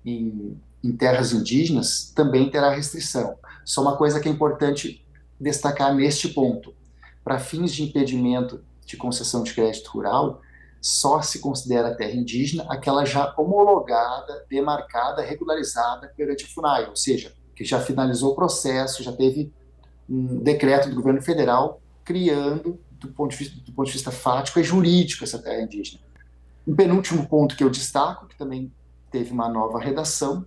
Speaker 8: em terras indígenas, também terá restrição. Só uma coisa que é importante destacar neste ponto: para fins de impedimento de concessão de crédito rural, só se considera terra indígena aquela já homologada, demarcada, regularizada perante a FUNAI, ou seja, que já finalizou o processo, já teve um decreto do governo federal criando, do ponto de vista fático e jurídico, essa terra indígena. Um penúltimo ponto que eu destaco, que também teve uma nova redação,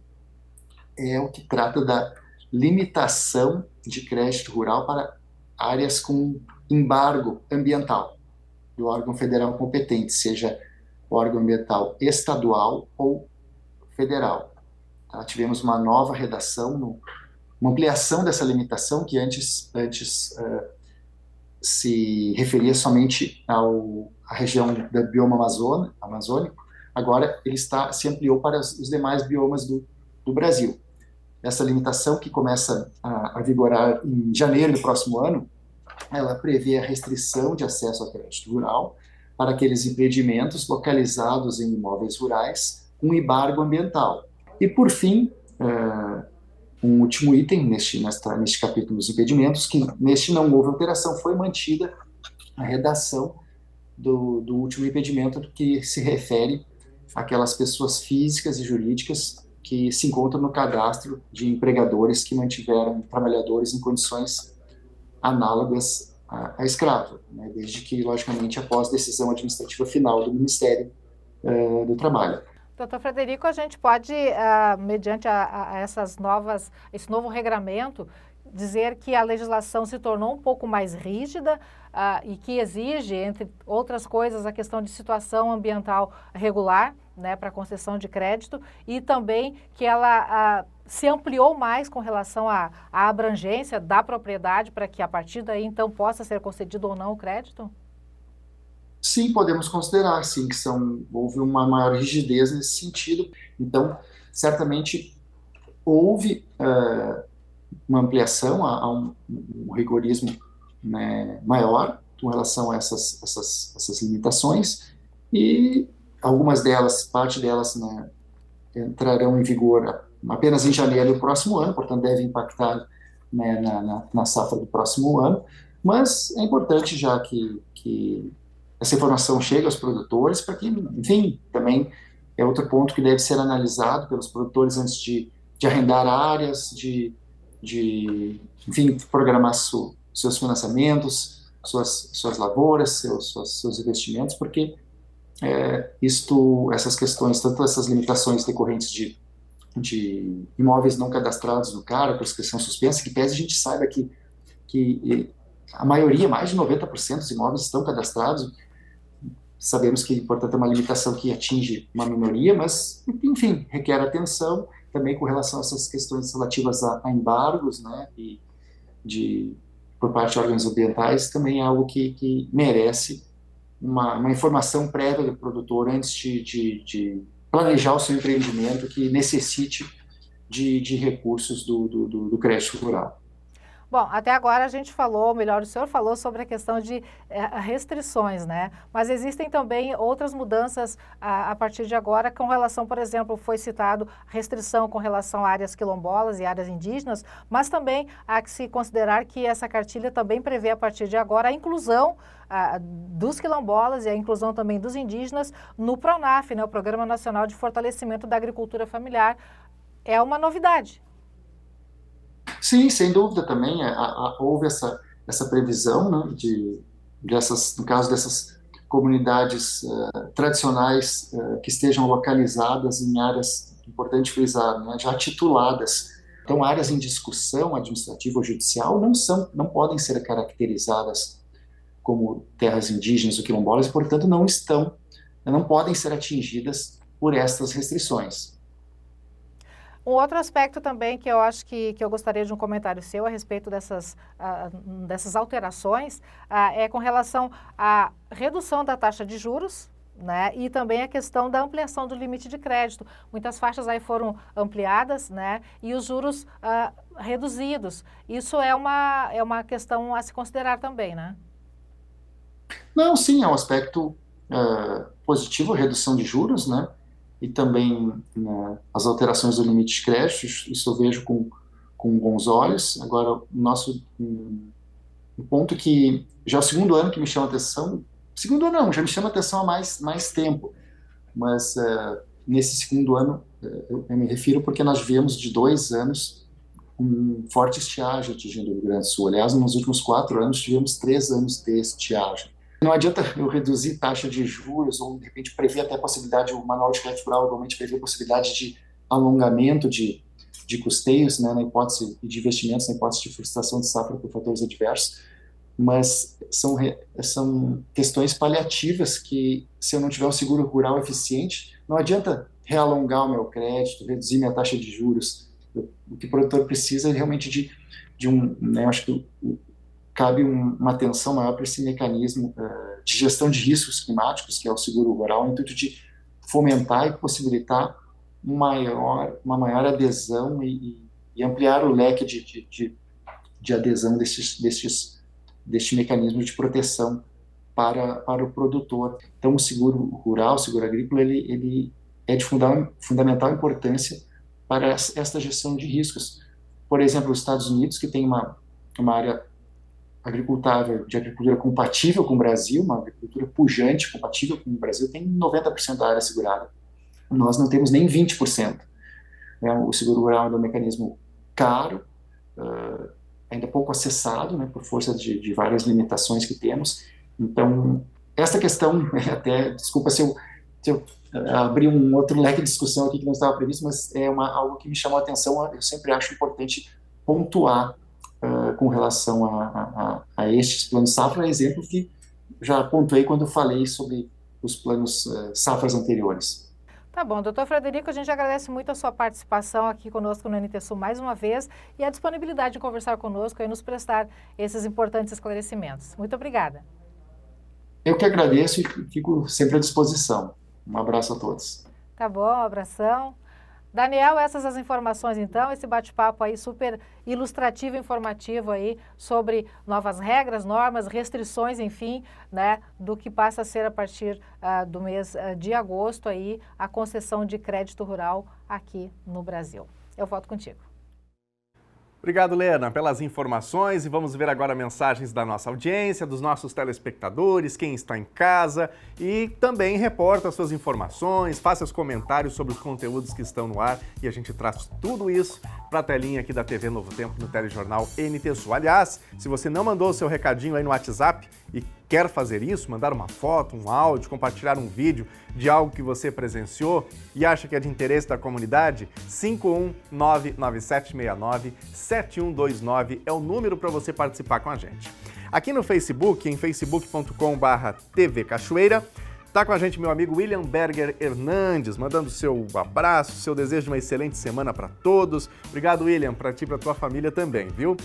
Speaker 8: é o que trata da limitação de crédito rural para áreas com embargo ambiental do órgão federal competente, seja o órgão ambiental estadual ou federal. Tá? Tivemos uma nova redação, uma ampliação dessa limitação, que antes se referia somente à região do bioma amazônico, agora ele se ampliou para os demais biomas do Brasil. Essa limitação, que começa a vigorar em janeiro do próximo ano, ela prevê a restrição de acesso ao crédito rural para aqueles empreendimentos localizados em imóveis rurais com embargo ambiental. E, por fim, um último item neste capítulo dos impedimentos, que neste não houve alteração, foi mantida a redação do último impedimento, que se refere àquelas pessoas físicas e jurídicas que se encontram no cadastro de empregadores que mantiveram trabalhadores em condições análogas a escravo, né, desde que, logicamente, após decisão administrativa final do Ministério do Trabalho.
Speaker 5: Doutor Frederico, a gente pode, mediante esse novo regramento, dizer que a legislação se tornou um pouco mais rígida e que exige, entre outras coisas, a questão de situação ambiental regular, né, para concessão de crédito, e também que ela se ampliou mais com relação à abrangência da propriedade para que, a partir daí, então, possa ser concedido ou não o crédito?
Speaker 8: Sim, podemos considerar, sim, que houve uma maior rigidez nesse sentido. Então, certamente, houve uma ampliação, a um rigorismo, né, maior com relação a essas limitações, e algumas delas, parte delas, né, entrarão em vigor apenas em janeiro do próximo ano, portanto, deve impactar, né, na safra do próximo ano, mas é importante já que essa informação chegue aos produtores, para que, enfim, também é outro ponto que deve ser analisado pelos produtores antes de arrendar áreas, enfim, programar seus financiamentos, suas lavouras, seus investimentos, porque essas questões, tanto essas limitações decorrentes de imóveis não cadastrados no CAR, prescrição suspensa, que pese a gente saiba que a maioria, mais de 90% dos imóveis estão cadastrados. Sabemos que, portanto, é uma limitação que atinge uma minoria, mas, enfim, requer atenção também com relação a essas questões relativas a embargos, né, por parte de órgãos ambientais, também é algo que merece uma informação prévia do produtor antes de planejar o seu empreendimento, que necessite de recursos do crédito rural.
Speaker 5: Bom, até agora a gente falou, ou melhor, o senhor falou sobre a questão de restrições, né? Mas existem também outras mudanças a partir de agora com relação, por exemplo, foi citado restrição com relação a áreas quilombolas e áreas indígenas, mas também há que se considerar que essa cartilha também prevê a partir de agora a inclusão dos quilombolas e a inclusão também dos indígenas no PRONAF, né? O Programa Nacional de Fortalecimento da Agricultura Familiar. É uma novidade.
Speaker 8: Sim, sem dúvida também, houve essa previsão, né, no caso dessas comunidades tradicionais que estejam localizadas em áreas, importante frisar, né, já tituladas. Então, áreas em discussão administrativa ou judicial não podem ser caracterizadas como terras indígenas ou quilombolas e, portanto, não podem ser atingidas por estas restrições.
Speaker 5: Um outro aspecto também que eu acho que eu gostaria de um comentário seu a respeito dessas alterações é com relação à redução da taxa de juros, né, e também a questão da ampliação do limite de crédito. Muitas faixas aí foram ampliadas, né, e os juros reduzidos. Isso é uma questão a se considerar também, né?
Speaker 8: Não, sim, é um aspecto positivo, a redução de juros, né? E também, né, as alterações do limite de crédito, isso eu vejo com bons olhos. Agora, um ponto que já é o segundo ano que me chama atenção, segundo ano não, já me chama atenção há mais tempo, mas nesse segundo ano eu me refiro porque nós vivemos de 2 anos com forte estiagem atingindo o Rio Grande do Sul. Aliás, nos últimos 4 anos tivemos 3 anos de estiagem. Não adianta eu reduzir taxa de juros ou, de repente, prever até a possibilidade, o Manual de Crédito Rural realmente prevê a possibilidade de alongamento de custeios, né, na hipótese de investimentos, na hipótese de frustração de safra por fatores adversos, mas são questões paliativas que, se eu não tiver um seguro rural eficiente, não adianta realongar o meu crédito, reduzir minha taxa de juros. O que o produtor precisa é realmente de né, eu acho que cabe uma atenção maior para esse mecanismo de gestão de riscos climáticos, que é o seguro rural, no intuito de fomentar e possibilitar uma maior adesão e ampliar o leque de adesão deste mecanismo de proteção para o produtor. Então, o seguro rural, o seguro agrícola, ele é de fundamental importância para esta gestão de riscos, por exemplo, os Estados Unidos, que tem uma área de agricultura compatível com o Brasil, uma agricultura pujante, compatível com o Brasil, tem 90% da área segurada. Nós não temos nem 20%. O seguro rural é um mecanismo caro, ainda pouco acessado, né, por força de várias limitações que temos. Então, essa questão, até, desculpa se eu abrir um outro leque de discussão aqui que não estava previsto, mas é algo que me chamou a atenção. Eu sempre acho importante pontuar com relação a estes planos safra, exemplo que já pontuei quando eu falei sobre os planos safras anteriores.
Speaker 5: Tá bom, doutor Frederico, a gente agradece muito a sua participação aqui conosco no NT Sul mais uma vez e a disponibilidade de conversar conosco e nos prestar esses importantes esclarecimentos. Muito obrigada.
Speaker 8: Eu que agradeço e fico sempre à disposição. Um abraço a todos.
Speaker 5: Tá bom, um abração. Daniel, essas as informações então, esse bate-papo aí super ilustrativo e informativo aí sobre novas regras, normas, restrições, enfim, né, do que passa a ser a partir do mês de agosto aí a concessão de crédito rural aqui no Brasil. Eu volto contigo.
Speaker 1: Obrigado, Lena, pelas informações, e vamos ver agora mensagens da nossa audiência, dos nossos telespectadores, quem está em casa, e também reporta suas informações, faça os comentários sobre os conteúdos que estão no ar, e a gente traz tudo isso para a telinha aqui da TV Novo Tempo no telejornal NT Sul. Aliás, se você não mandou o seu recadinho aí no WhatsApp e quer fazer isso, mandar uma foto, um áudio, compartilhar um vídeo de algo que você presenciou e acha que é de interesse da comunidade, 51997697129 é o número para você participar com a gente. Aqui no Facebook, em facebook.com/TV Cachoeira, está com a gente meu amigo William Berger Hernandes, mandando seu abraço, seu desejo de uma excelente semana para todos. Obrigado, William, para ti e para tua família também, viu?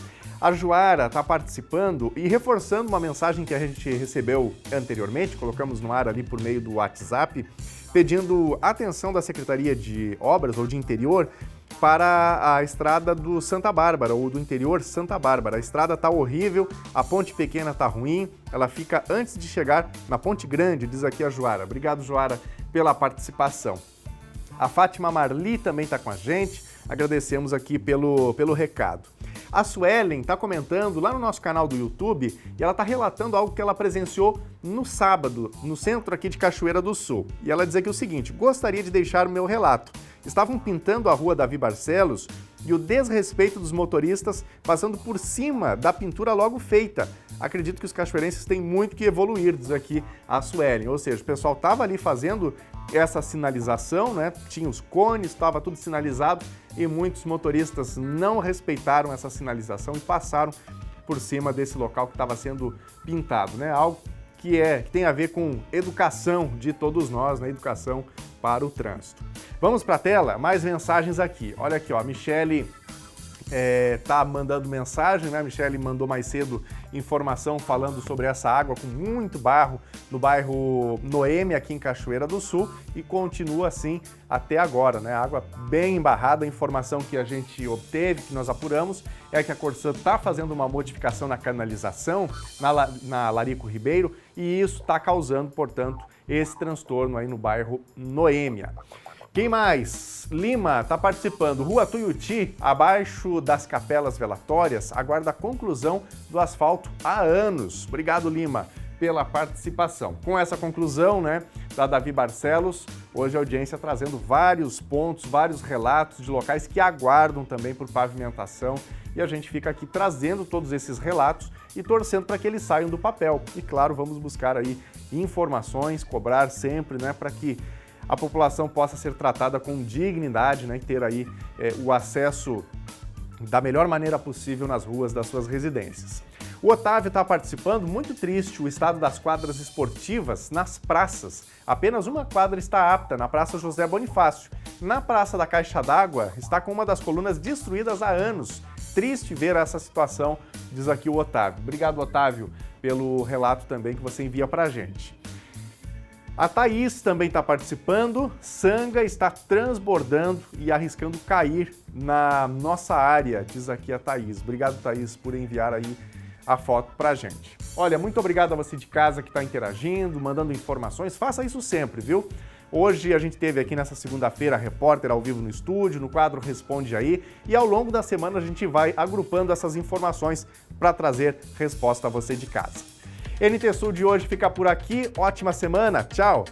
Speaker 1: A Joara está participando e reforçando uma mensagem que a gente recebeu anteriormente, colocamos no ar ali por meio do WhatsApp, pedindo atenção da Secretaria de Obras ou de Interior para a estrada do Santa Bárbara, ou do interior Santa Bárbara. A estrada está horrível, a ponte pequena está ruim, ela fica antes de chegar na ponte grande, diz aqui a Joara. Obrigado, Joara, pela participação. A Fátima Marli também está com a gente, agradecemos aqui pelo recado. A Suelen está comentando lá no nosso canal do YouTube e ela está relatando algo que ela presenciou no sábado, no centro aqui de Cachoeira do Sul. E ela diz aqui o seguinte: gostaria de deixar o meu relato. Estavam pintando a rua Davi Barcelos e o desrespeito dos motoristas passando por cima da pintura logo feita. Acredito que os cachoeirenses têm muito que evoluir, diz aqui a Suelen. Ou seja, o pessoal estava ali fazendo essa sinalização, né? Tinha os cones, estava tudo sinalizado e muitos motoristas não respeitaram essa sinalização e passaram por cima desse local que estava sendo pintado, né? Algo que tem a ver com educação de todos nós, né? Educação para o trânsito. Vamos para a tela? Mais mensagens aqui. Olha aqui, ó, a Michele tá mandando mensagem, né? A Michele mandou mais cedo informação falando sobre essa água com muito barro no bairro Noêmia, aqui em Cachoeira do Sul, e continua assim até agora, né? Água bem embarrada. A informação que a gente obteve, que nós apuramos, é que a Corsan está fazendo uma modificação na canalização na Larico Ribeiro, e isso está causando, portanto, esse transtorno aí no bairro Noêmia. Quem mais? Lima está participando. Rua Tuiuti, abaixo das capelas velatórias, aguarda a conclusão do asfalto há anos. Obrigado, Lima, pela participação. Com essa conclusão, né, da Davi Barcelos, hoje a audiência trazendo vários pontos, vários relatos de locais que aguardam também por pavimentação, e a gente fica aqui trazendo todos esses relatos e torcendo para que eles saiam do papel. E claro, vamos buscar aí informações, cobrar sempre, né, para que a população possa ser tratada com dignidade, né, e ter aí o acesso da melhor maneira possível nas ruas das suas residências. O Otávio está participando, muito triste o estado das quadras esportivas nas praças. Apenas uma quadra está apta, na Praça José Bonifácio. Na Praça da Caixa d'Água está com uma das colunas destruídas há anos. Triste ver essa situação, diz aqui o Otávio. Obrigado, Otávio, pelo relato também que você envia para a gente. A Thaís também está participando. Sanga está transbordando e arriscando cair na nossa área, diz aqui a Thaís. Obrigado, Thaís, por enviar aí a foto para a gente. Olha, muito obrigado a você de casa que está interagindo, mandando informações. Faça isso sempre, viu? Hoje a gente teve aqui nessa segunda-feira a repórter ao vivo no estúdio, no quadro Responde Aí, e ao longo da semana a gente vai agrupando essas informações para trazer resposta a você de casa. NT Sul de hoje fica por aqui, ótima semana, tchau!